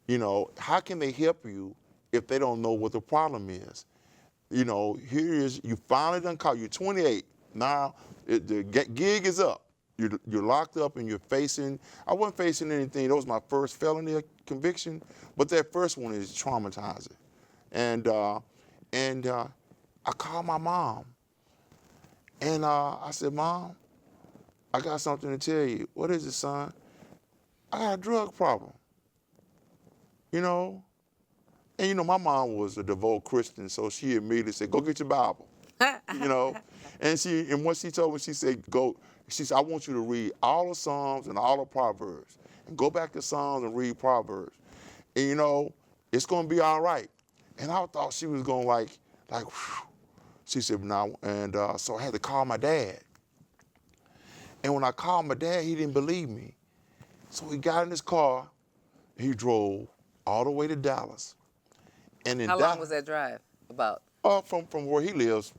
[SPEAKER 3] You know, how can they help you if they don't know what the problem is? You know, here is, you finally done caught, you're 28. Now, the gig is up. You're locked up and you're facing, I wasn't facing anything. That was my first felony conviction, but that first one is traumatizing. And I called my mom, and I said, Mom, I got something to tell you. What is it, son? I got a drug problem. You know? And you know, my mom was a devout Christian, so she immediately said, go get your Bible. You know? And when she told me, she said, she said, I want you to read all the Psalms and all the Proverbs. And go back to Psalms and read Proverbs. And you know, it's gonna be all right. And I thought she was going like, whew. She said, no, and so I had to call my dad. And when I called my dad, he didn't believe me. So he got in his car, he drove all the way to Dallas. And in
[SPEAKER 1] How long was that drive? About?
[SPEAKER 3] From where he lives,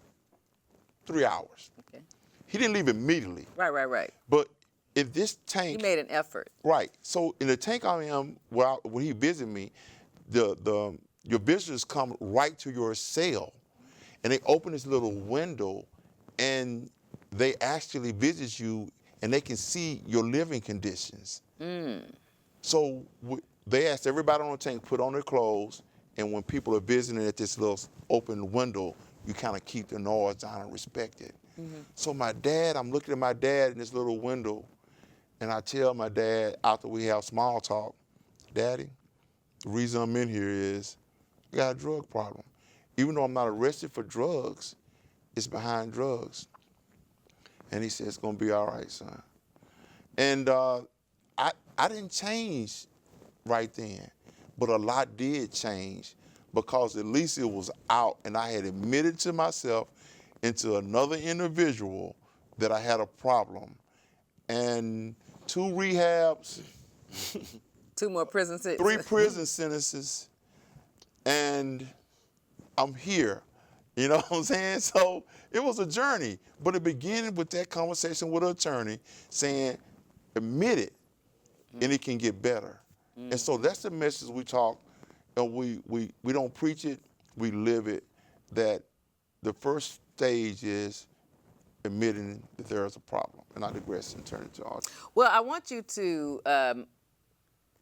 [SPEAKER 3] 3 hours.
[SPEAKER 1] Okay.
[SPEAKER 3] He didn't leave immediately.
[SPEAKER 1] Right.
[SPEAKER 3] But if this tank.
[SPEAKER 1] He made an effort.
[SPEAKER 3] Right. So in the tank I am, when he visited me, your visitors come right to your cell, and they open this little window, and they actually visit you, and they can see your living conditions. So they asked everybody on the tank put on their clothes, and when people are visiting at this little open window, you kind of keep the noise down and respect it. So my dad, I'm looking at my dad in this little window, and I tell my dad after we have small talk, Daddy, the reason I'm in here is I got a drug problem. Even though I'm not arrested for drugs, it's behind drugs. And he said, it's gonna be all right, son. And I didn't change right then, but a lot did change because at least it was out and I had admitted to myself and to another individual that I had a problem. And 2 rehabs,
[SPEAKER 1] 2 more prison sentences.
[SPEAKER 3] 3 prison sentences, and I'm here. You know what I'm saying? So it was a journey, but it began with that conversation with an attorney saying, admit it, and it can get better. And so that's the message we talk, and we don't preach it, we live it, that the first stage is admitting that there is a problem. And I digress and turn it to Audrey.
[SPEAKER 1] Well, I want you to,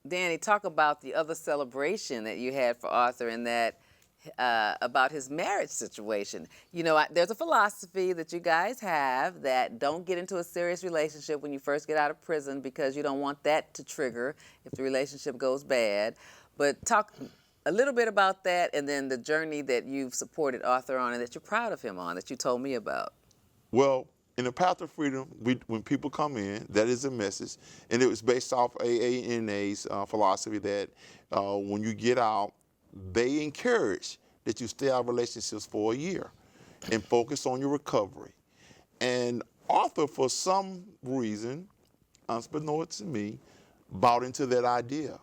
[SPEAKER 1] Danny, talk about the other celebration that you had for Arthur and that about his marriage situation. You know, there's a philosophy that you guys have that don't get into a serious relationship when you first get out of prison because you don't want that to trigger if the relationship goes bad. But talk a little bit about that and then the journey that you've supported Arthur on and that you're proud of him on, that you told me about.
[SPEAKER 3] Well, in the Path of Freedom, when people come in, that is a message, and it was based off AANA's philosophy that when you get out, they encourage that you stay out of relationships for a year and focus on your recovery. And Arthur, for some reason, unbeknownst to me, bought into that idea.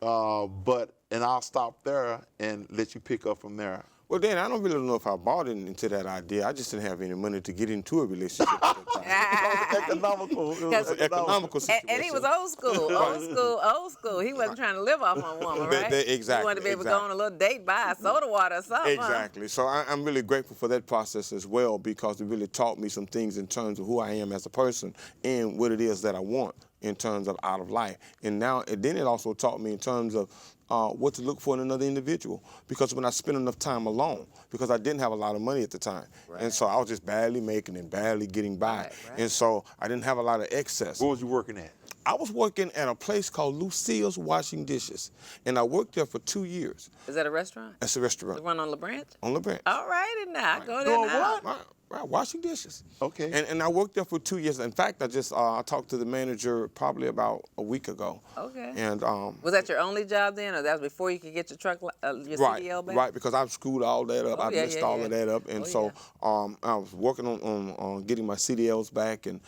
[SPEAKER 3] And I'll stop there and let you pick up from there.
[SPEAKER 2] Well, Dan, I don't really know if I bought into that idea. I just didn't have any money to get into a relationship at the time.
[SPEAKER 3] It was
[SPEAKER 2] An economical situation.
[SPEAKER 1] And he was old school. He wasn't trying to live off on a woman, right?
[SPEAKER 2] Exactly.
[SPEAKER 1] He wanted to be able to go on a little date, buy a soda water or something.
[SPEAKER 2] Exactly. So I'm really grateful for that process as well because it really taught me some things in terms of who I am as a person and what it is that I want in terms of out of life. And then it also taught me in terms of what to look for in another individual. Because when I spent enough time alone, because I didn't have a lot of money at the time. Right. And so I was just barely making and barely getting by. Right. And so I didn't have a lot of excess.
[SPEAKER 3] What was you working at?
[SPEAKER 2] I was working at a place called Lucille's Washing Dishes. And I worked there for 2 years.
[SPEAKER 1] Is that a restaurant?
[SPEAKER 2] It's a restaurant.
[SPEAKER 1] The one on La Branch?
[SPEAKER 2] On La Branch.
[SPEAKER 1] All righty now. I go there now.
[SPEAKER 3] What?
[SPEAKER 2] Right, washing dishes.
[SPEAKER 3] Okay.
[SPEAKER 2] And I worked there for 2 years. In fact, I talked to the manager probably about a week ago.
[SPEAKER 1] Okay.
[SPEAKER 2] And
[SPEAKER 1] Was that your only job then, or that was before you could get your your
[SPEAKER 2] right,
[SPEAKER 1] CDL back?
[SPEAKER 2] right, because I've screwed all that up.
[SPEAKER 1] Oh,
[SPEAKER 2] I've
[SPEAKER 1] yeah,
[SPEAKER 2] messed
[SPEAKER 1] yeah,
[SPEAKER 2] all
[SPEAKER 1] yeah.
[SPEAKER 2] of that up, and
[SPEAKER 1] Oh,
[SPEAKER 2] so I was working on getting my CDLs back, and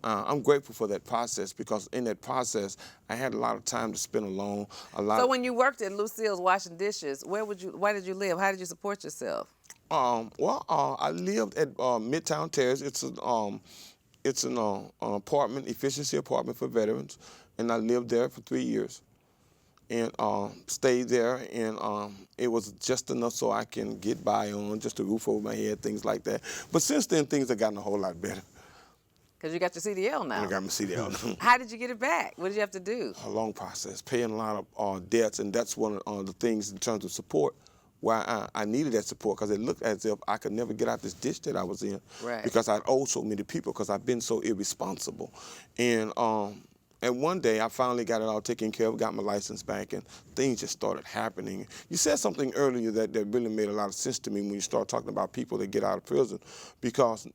[SPEAKER 2] I'm grateful for that process because in that process I had a lot of time to spend alone.
[SPEAKER 1] So when you worked at Lucille's washing dishes, where did you live? How did you support yourself?
[SPEAKER 2] I lived at Midtown Terrace. It's an apartment, efficiency apartment for veterans, and I lived there for 3 years, and stayed there, and it was just enough so I can get by on just a roof over my head, things like that. But since then, things have gotten a whole lot better.
[SPEAKER 1] Because you got your CDL now.
[SPEAKER 2] And I got my CDL.
[SPEAKER 1] How did you get it back? What did you have to do?
[SPEAKER 2] A long process, paying a lot of debts, and that's one of the things in terms of support why I needed that support, because it looked as if I could never get out this ditch that I was in,
[SPEAKER 1] Right.
[SPEAKER 2] because I'd owed so many people, because I've been so irresponsible. And one day I finally got it all taken care of, got my license back, and things just started happening. You said something earlier that really made a lot of sense to me when you start talking about people that get out of prison, because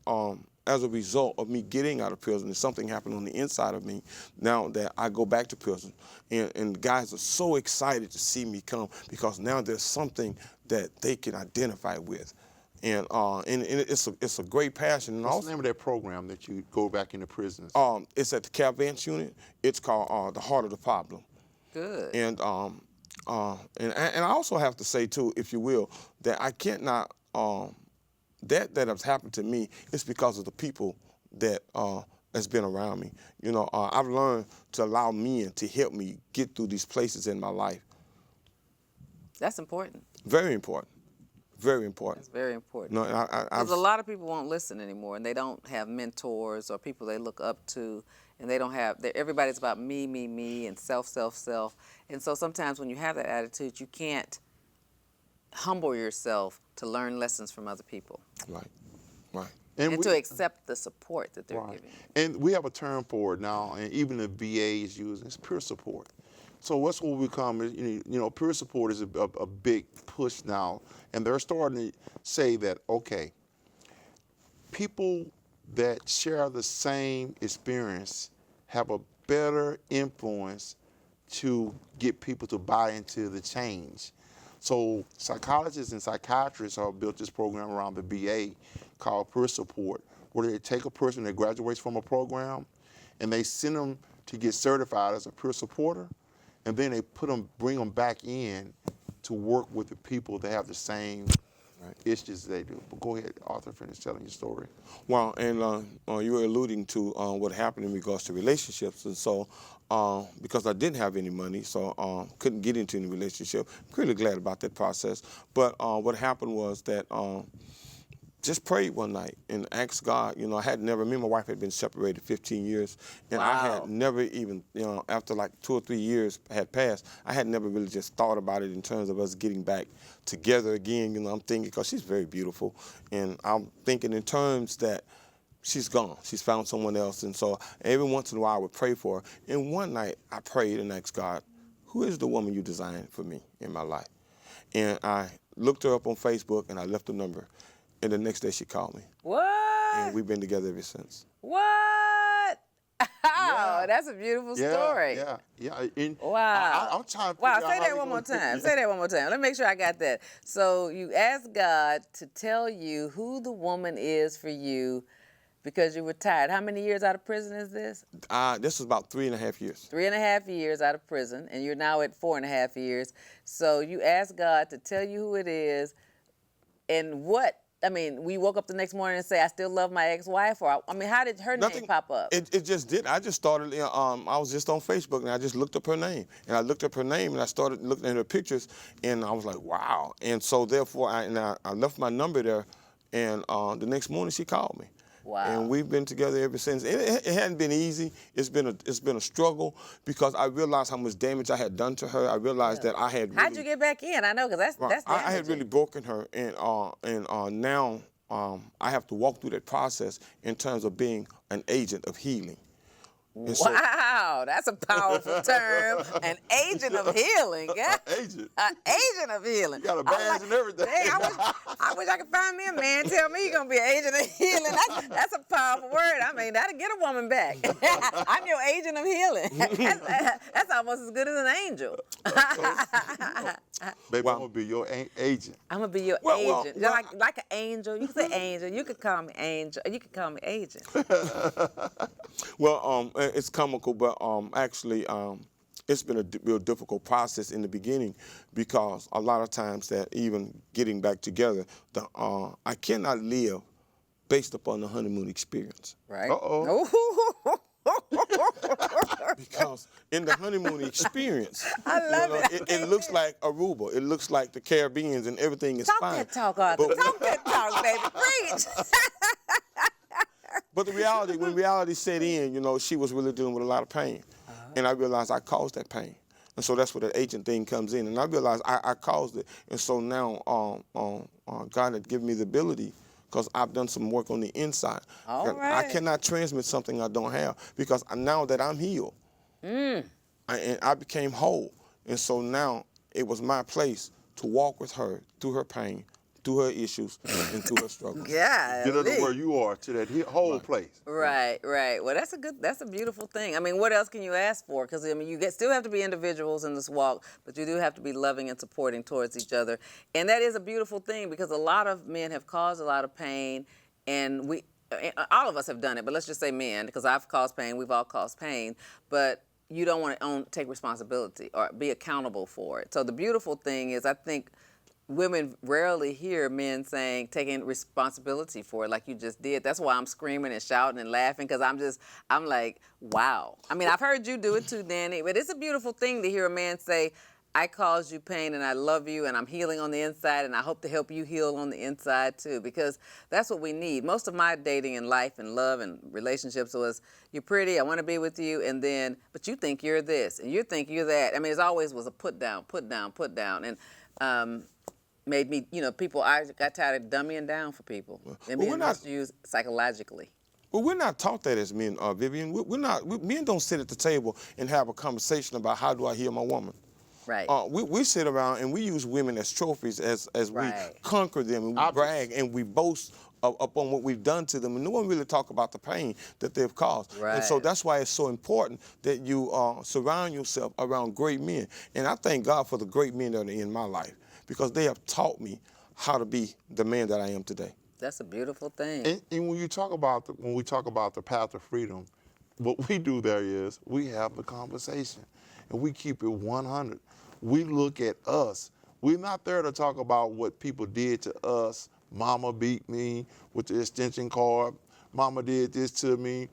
[SPEAKER 2] as a result of me getting out of prison, and something happened on the inside of me now that I go back to prison. And guys are so excited to see me come, because now there's something that they can identify with. And it's a great passion. And
[SPEAKER 3] What's
[SPEAKER 2] also,
[SPEAKER 3] the name of that program that you go back into prisons?
[SPEAKER 2] it's at the Calvance unit. It's called The Heart of the Problem.
[SPEAKER 1] Good.
[SPEAKER 2] And I also have to say too, if you will, that I cannot that has happened to me is because of the people that that's been around me. You know, I've learned to allow men to help me get through these places in my life.
[SPEAKER 1] That's important.
[SPEAKER 2] Very important. Very important.
[SPEAKER 1] That's very important.
[SPEAKER 2] No,
[SPEAKER 1] Because a lot of people won't listen anymore, and they don't have mentors or people they look up to, and they don't have. Everybody's about me, me, me, and self, self, self. And so sometimes when you have that attitude, you can't humble yourself to learn lessons from other people.
[SPEAKER 2] Right. Right.
[SPEAKER 1] And to accept the support that they're giving you.
[SPEAKER 3] And we have a term for it now, and even the VA is using it's peer support. So what's what we become is, you know, peer support is a big push now, and they're starting to say that, okay, people that share the same experience have a better influence to get people to buy into the change. So psychologists and psychiatrists have built this program around the VA called peer support, where they take a person that graduates from a program and they send them to get certified as a peer supporter, and then they bring them back in to work with the people that have the same issues they do. But go ahead, Arthur, finish telling your story.
[SPEAKER 2] Well, and you were alluding to what happened in regards to relationships, and so because I didn't have any money, so couldn't get into any relationship. I'm really glad about that process. But what happened was that just prayed one night and asked God. You know, me and my wife had been separated 15 years, and I had never even, you know, after like 2 or 3 years had passed, I had never really just thought about it in terms of us getting back together again. You know, I'm thinking, because she's very beautiful, and I'm thinking in terms that she's gone. She's found someone else. And so every once in a while I would pray for her. And one night I prayed and asked God, who is the woman you designed for me in my life? And I looked her up on Facebook, and I left her number. And the next day she called me.
[SPEAKER 1] What?
[SPEAKER 2] And we've been together ever since.
[SPEAKER 1] What? Oh, that's a beautiful story.
[SPEAKER 3] Yeah. And
[SPEAKER 1] Wow.
[SPEAKER 3] I'm trying to
[SPEAKER 1] Wow,
[SPEAKER 3] figure
[SPEAKER 1] say
[SPEAKER 3] out
[SPEAKER 1] that
[SPEAKER 3] how
[SPEAKER 1] one more
[SPEAKER 3] you
[SPEAKER 1] time. Say that one more time. Let me make sure I got that. So you asked God to tell you who the woman is for you because you were tired. How many years out of prison is this?
[SPEAKER 2] This was about 3.5 years.
[SPEAKER 1] 3.5 years out of prison, and you're now at 4.5 years. So you asked God to tell you who it is, and what. I mean, we woke up the next morning and say, I still love my ex-wife, or I mean, how did her name pop up?
[SPEAKER 2] It just did. I just started, I was just on Facebook, and I just looked up her name. And I looked up her name, and I started looking at her pictures, and I was like, wow. And so therefore, I left my number there, and the next morning she called me.
[SPEAKER 1] Wow.
[SPEAKER 2] And we've been together ever since. It hadn't been easy. It's been a struggle, because I realized how much damage I had done to her. I realized that I had.
[SPEAKER 1] How'd you get back in? I know, because that's damaging.
[SPEAKER 2] I had really broken her, and now I have to walk through that process in terms of being an agent of healing. And so,
[SPEAKER 1] Wow, that's a powerful term. An agent of healing. Yeah?
[SPEAKER 3] Agent.
[SPEAKER 1] An agent of healing.
[SPEAKER 3] You got a badge and everything.
[SPEAKER 1] Dang, I wish I could find me a man. Tell me you're gonna be an agent of healing. That's a powerful word. I mean, that'll get a woman back. I'm your agent of healing. That's almost as good as an angel.
[SPEAKER 3] Baby, I'm gonna be your agent.
[SPEAKER 1] I'm gonna be your
[SPEAKER 2] Well,
[SPEAKER 1] agent. Like an angel. You can say angel. You could call me angel. You could call me agent.
[SPEAKER 2] well, it's comical, but actually, it's been a real difficult process in the beginning because a lot of times that even getting back together, I cannot live based upon the honeymoon experience.
[SPEAKER 1] Right.
[SPEAKER 3] Uh-oh.
[SPEAKER 2] Because in the honeymoon experience,
[SPEAKER 1] I love it.
[SPEAKER 2] It looks like Aruba. It looks like the Caribbeans and everything is
[SPEAKER 1] Talk
[SPEAKER 2] fine.
[SPEAKER 1] that talk, Arthur.
[SPEAKER 2] But-
[SPEAKER 1] Talk that talk, baby. Preach.
[SPEAKER 2] But the reality, when reality set in, she was really dealing with a lot of pain. And I realized I caused that pain. And so that's where the agent thing comes in. And I realized I caused it. And so now God had given me the ability, because I've done some work on the inside.
[SPEAKER 1] All
[SPEAKER 2] I
[SPEAKER 1] right.
[SPEAKER 2] cannot transmit something I don't have, because now that I'm healed, and I became whole. And so now it was my place to walk with her through her pain, through her issues, and through her struggles.
[SPEAKER 1] Yeah.
[SPEAKER 3] Get her to where you are, to that whole place.
[SPEAKER 1] Right. Well, that's a beautiful thing. I mean, what else can you ask for? Because I mean, you still have to be individuals in this walk, but you do have to be loving and supporting towards each other, and that is a beautiful thing, because a lot of men have caused a lot of pain, and all of us have done it. But let's just say men, because I've caused pain. We've all caused pain, but you don't want to take responsibility or be accountable for it. So the beautiful thing is, I think women rarely hear men taking responsibility for it like you just did. That's why I'm screaming and shouting and laughing, because I'm like, wow. I mean, I've heard you do it too, Danny, but it's a beautiful thing to hear a man say, I caused you pain and I love you and I'm healing on the inside and I hope to help you heal on the inside too, because that's what we need. Most of my dating and life and love and relationships was, you're pretty, I want to be with you, and then, but you think you're this and you think you're that. I mean, it always was a put down. And made me, I got tired of dumbing down for people and being misused psychologically.
[SPEAKER 2] Well, we're not taught that as men, Vivian. Men don't sit at the table and have a conversation about how do I heal my woman.
[SPEAKER 1] Right.
[SPEAKER 2] We sit around and we use women as trophies as
[SPEAKER 1] Right.
[SPEAKER 2] we conquer them and we brag and we boast upon what we've done to them, and no one really talk about the pain that they've caused.
[SPEAKER 1] Right.
[SPEAKER 2] And so that's why it's so important that you surround yourself around great men. And I thank God for the great men that are in my life, because they have taught me how to be the man that I am today.
[SPEAKER 1] That's a beautiful thing.
[SPEAKER 3] And when we talk about the path of freedom, what we do there is we have the conversation and we keep it 100. We look at us. We're not there to talk about what people did to us. Mama beat me with the extension cord. Mama did this to me.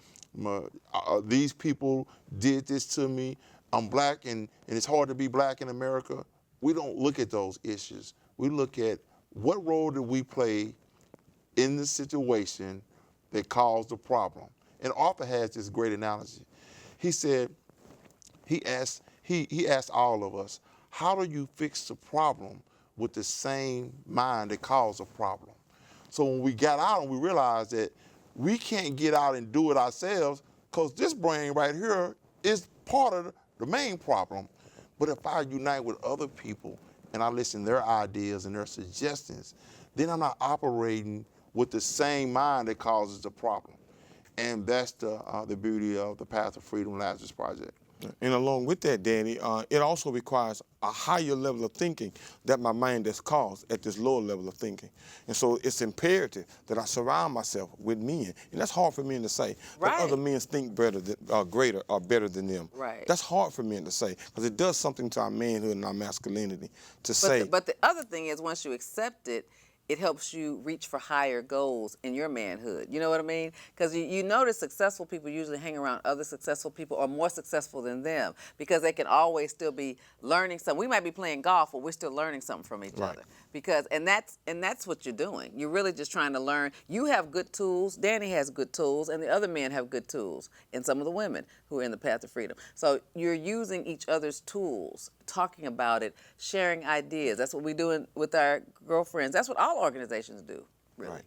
[SPEAKER 3] These people did this to me. I'm black and it's hard to be black in America. We don't look at those issues. We look at what role did we play in the situation that caused the problem. And Arthur has this great analogy. He said, he asked all of us, how do you fix the problem with the same mind that caused the problem? So when we got out and we realized that we can't get out and do it ourselves, because this brain right here is part of the main problem. But if I unite with other people and I listen to their ideas and their suggestions, then I'm not operating with the same mind that causes the problem. And that's the beauty of the Path of Freedom Lazarus Project.
[SPEAKER 2] And along with that, Danny, it also requires a higher level of thinking that my mind has caused at this lower level of thinking. And so it's imperative that I surround myself with men. And that's hard for men to say,
[SPEAKER 1] Right.
[SPEAKER 2] that other men think greater or better than them.
[SPEAKER 1] Right.
[SPEAKER 2] That's hard for men to say, because it does something to our manhood and our masculinity to say.
[SPEAKER 1] But the other thing is, once you accept it, it helps you reach for higher goals in your manhood. You know what I mean? Because you notice successful people usually hang around other successful people or more successful than them, because they can always still be learning something. We might be playing golf, but we're still learning something from each other. And that's what you're doing. You're really just trying to learn. You have good tools. Danny has good tools, and the other men have good tools, and some of the women who are in the Path of Freedom. So you're using each other's tools, talking about it, sharing ideas. That's what we do with our girlfriends. That's what all organizations do, really.
[SPEAKER 2] Right.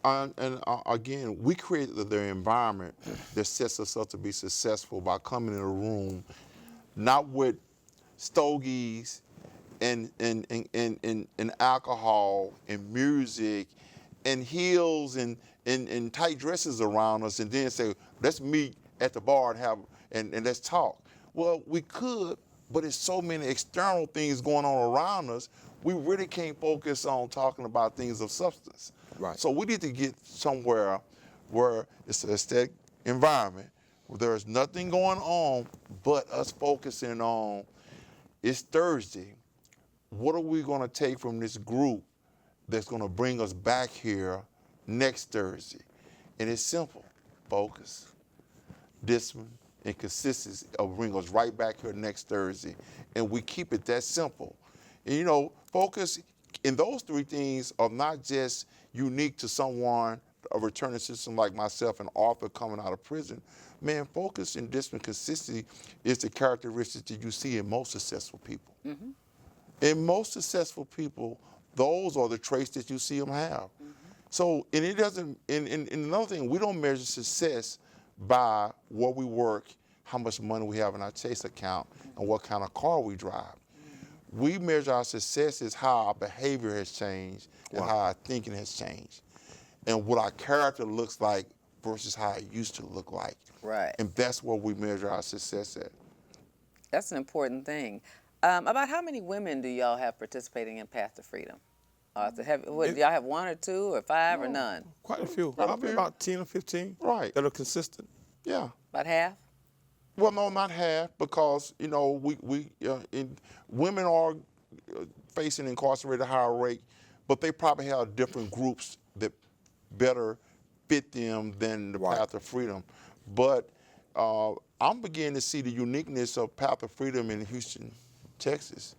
[SPEAKER 3] Again, we create the environment that sets us up to be successful by coming in a room, not with stogies and alcohol and music and heels and tight dresses around us, and then say, let's meet at the bar and let's talk. Well, we could, but there's so many external things going on around us, we really can't focus on talking about things of substance.
[SPEAKER 2] Right.
[SPEAKER 3] So we need to get somewhere where it's an aesthetic environment, where there's nothing going on but us focusing on, it's Thursday. What are we going to take from this group that's going to bring us back here next Thursday? And it's simple. Focus, discipline, and consistency will bring us right back here next Thursday. And we keep it that simple. And you know, focus in those three things are not just unique to someone, a returning citizen like myself, an author coming out of prison. Man, focus and discipline, consistency is the characteristic that you see in most successful people. Mm-hmm. In most successful people, those are the traits that you see them have. Mm-hmm. So, and it doesn't, and another thing, we don't measure success by where we work, how much money we have in our Chase account, and what kind of car we drive. Mm-hmm. We measure our success as how our behavior has changed and how our thinking has changed, and what our character looks like versus how it used to look like.
[SPEAKER 1] Right.
[SPEAKER 3] And that's where we measure our success at.
[SPEAKER 1] That's an important thing. About how many women do y'all have participating in Path to Freedom? Do y'all have one or two or five or none?
[SPEAKER 2] Quite a few. Probably about 10 or 15
[SPEAKER 3] Right.
[SPEAKER 2] that are consistent.
[SPEAKER 3] Yeah.
[SPEAKER 1] About half?
[SPEAKER 3] Well, no, not half, because you know women are facing incarcerated at a higher rate, but they probably have different groups that better fit them than the Path of Freedom. But I'm beginning to see the uniqueness of Path of Freedom in Houston, Texas,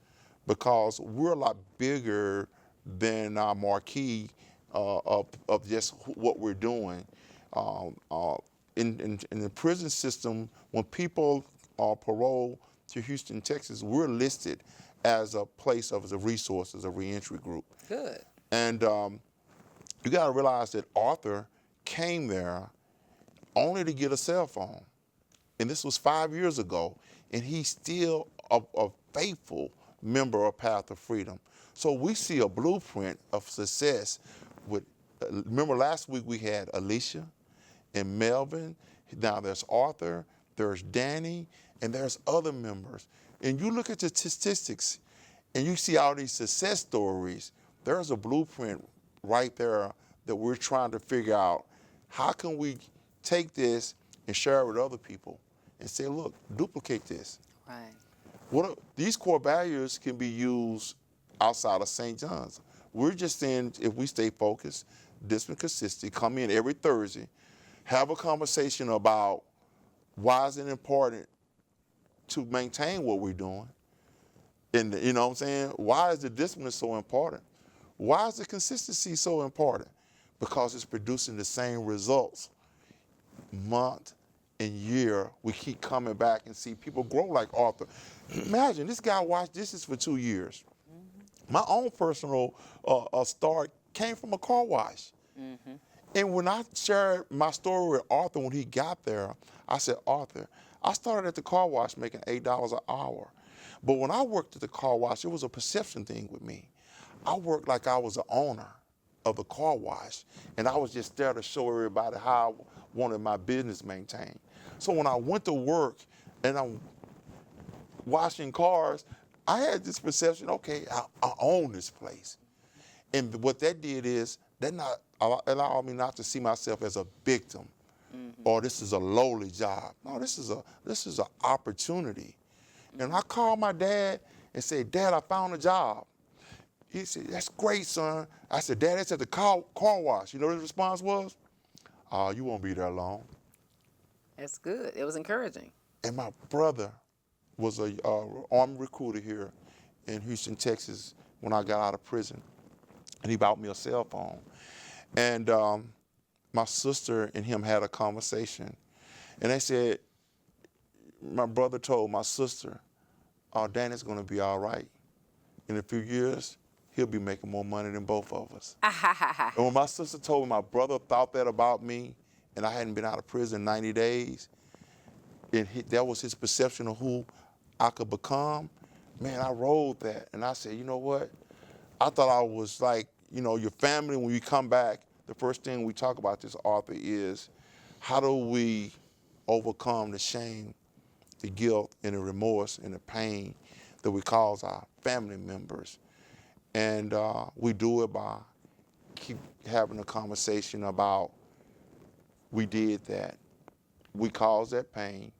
[SPEAKER 3] because we're a lot bigger than our marquee of just what we're doing. In the prison system, when people are paroled to Houston, Texas, we're listed as a place of a resource, as a reentry group.
[SPEAKER 1] Good.
[SPEAKER 3] And you got to realize that Arthur came there only to get a cell phone. And this was 5 years ago, and he's still a faithful member of Path of Freedom. So we see a blueprint of success with, remember last week we had Alicia and Melvin, now there's Arthur, there's Danny, and there's other members. And you look at the statistics, and you see all these success stories, there's a blueprint right there that we're trying to figure out, how can we take this and share it with other people and say, look, duplicate this.
[SPEAKER 1] Right.
[SPEAKER 3] These core values can be used outside of St. John's. We're just saying, if we stay focused, discipline, consistency, come in every Thursday, have a conversation about why is it important to maintain what we're doing, and you know what I'm saying? Why is the discipline so important? Why is the consistency so important? Because it's producing the same results month and year. We keep coming back and see people grow like Arthur. Imagine, this guy watched this for 2 years. Mm-hmm. My own personal start came from a car wash. Mm-hmm. And when I shared my story with Arthur when he got there, I said, Arthur, I started at the car wash making $8 an hour. But when I worked at the car wash, it was a perception thing with me. I worked like I was the owner of the car wash, and I was just there to show everybody how I wanted my business maintained. So when I went to work and I'm washing cars, I had this perception, okay, I own this place. And what that did is, that allowed me not to see myself as a victim, or this is a lowly job. No, this is an opportunity. And I called my dad and said, Dad, I found a job. He said, that's great, son. I said, Dad, that's at the car wash. You know what his response was? You won't be there long.
[SPEAKER 1] That's good. It was encouraging.
[SPEAKER 3] And my brother was a army recruiter here in Houston, Texas, when I got out of prison. And he bought me a cell phone. And my sister and him had a conversation. And they said, my brother told my sister, Danny's going to be all right. In a few years, he'll be making more money than both of us. And when my sister told me my brother thought that about me, and I hadn't been out of prison 90 days, and that was his perception of who I could become, man, I rolled that. And I said, you know what? I thought I was like, you know, your family, when you come back, the first thing we talk about this, Arthur, is how do we overcome the shame, the guilt, and the remorse, and the pain that we cause our family members. And we do it by keep having a conversation about we did that, we caused that pain,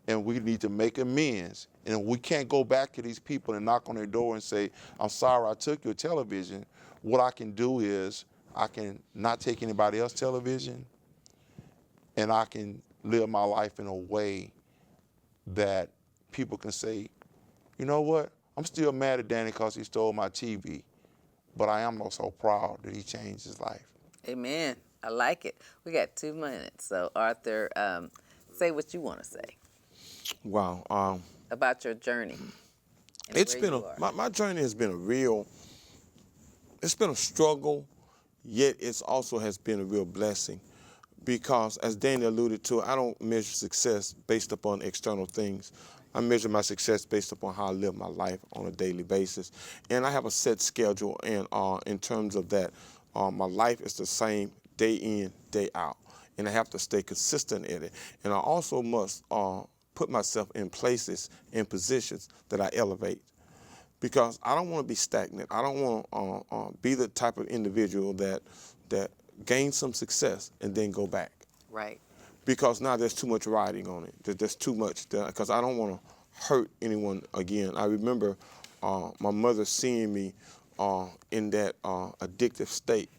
[SPEAKER 3] and we need to make amends. And we can't go back to these people and knock on their door and say, I'm sorry I took your television. What I can do is I can not take anybody else's television, and I can live my life in a way that people can say, you know what, I'm still mad at Danny because he stole my TV, but I am also proud that he changed his life.
[SPEAKER 1] Amen. I like it. We got 2 minutes. So, Arthur, say what you want to say
[SPEAKER 2] Wow.
[SPEAKER 1] about your journey. and
[SPEAKER 2] It's
[SPEAKER 1] where
[SPEAKER 2] been
[SPEAKER 1] you are.
[SPEAKER 2] my journey has been it's been a struggle, yet it's also has been a real blessing. Because as Danny alluded to, I don't measure success based upon external things. I measure my success based upon how I live my life on a daily basis. And I have a set schedule, and in terms of that, my life is the same day in, day out. And I have to stay consistent in it. And I also must put myself in places and positions that I elevate. Because I don't want to be stagnant. I don't want to be the type of individual that gain some success and then go back.
[SPEAKER 1] Right.
[SPEAKER 2] Because now there's too much riding on it. There's too much, because I don't want to hurt anyone again. I remember my mother seeing me in that addictive state.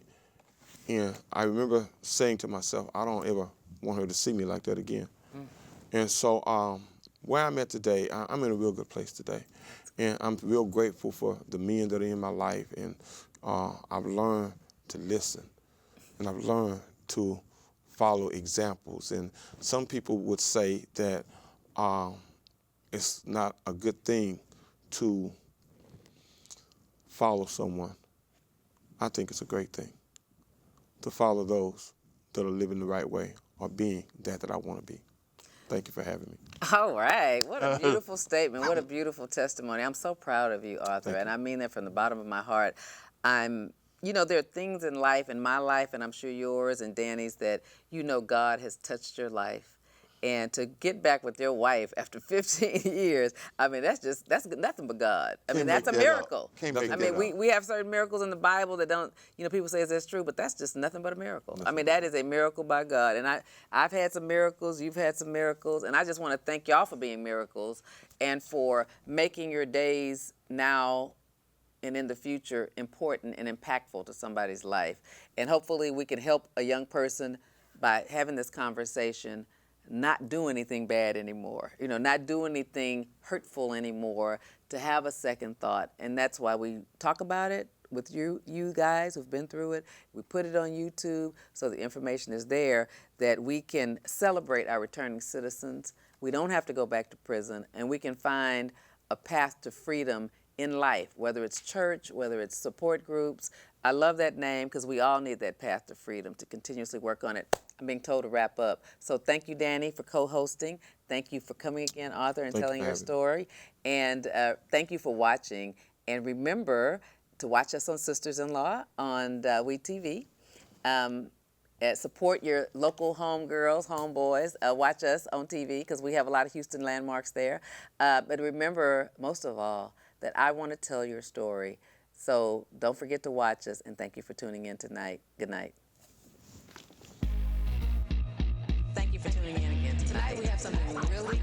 [SPEAKER 2] And I remember saying to myself, I don't ever want her to see me like that again. And so where I'm at today, I'm in a real good place today. And I'm real grateful for the men that are in my life. And I've learned to listen. And I've learned to follow examples. And some people would say that it's not a good thing to follow someone. I think it's a great thing to follow those that are living the right way or being that I want to be. Thank you for having me.
[SPEAKER 1] All right. What a beautiful statement. What a beautiful testimony. I'm so proud of you, Arthur. And I mean that from the bottom of my heart. There are things in life, in my life, and I'm sure yours and Danny's, that God has touched your life. And to get back with your wife after 15 years, that's nothing but God. That's a miracle. We have certain miracles in the Bible that don't, people say, is this true? But that's just nothing but a miracle. That is a miracle by God. And I've had some miracles, you've had some miracles, and I just want to thank y'all for being miracles and for making your days now and in the future important and impactful to somebody's life. And hopefully we can help a young person by having this conversation not do anything bad anymore, not do anything hurtful anymore, to have a second thought. And that's why we talk about it with you guys who've been through it. We put it on YouTube so the information is there that we can celebrate our returning citizens. We don't have to go back to prison, and we can find a path to freedom in life, whether it's church, whether it's support groups. I love that name because we all need that path to freedom to continuously work on it. I'm being told to wrap up. So thank you, Danny, for co-hosting. Thank you for coming again, Arthur, and telling your story. And thank you for watching. And remember to watch us on Sisters-in-Law on WeTV. Support your local homegirls, homeboys. Watch us on TV because we have a lot of Houston landmarks there. But remember, most of all, that I want to tell your story. So don't forget to watch us, and thank you for tuning in tonight. Good night. Thank you for tuning in again tonight. We have something really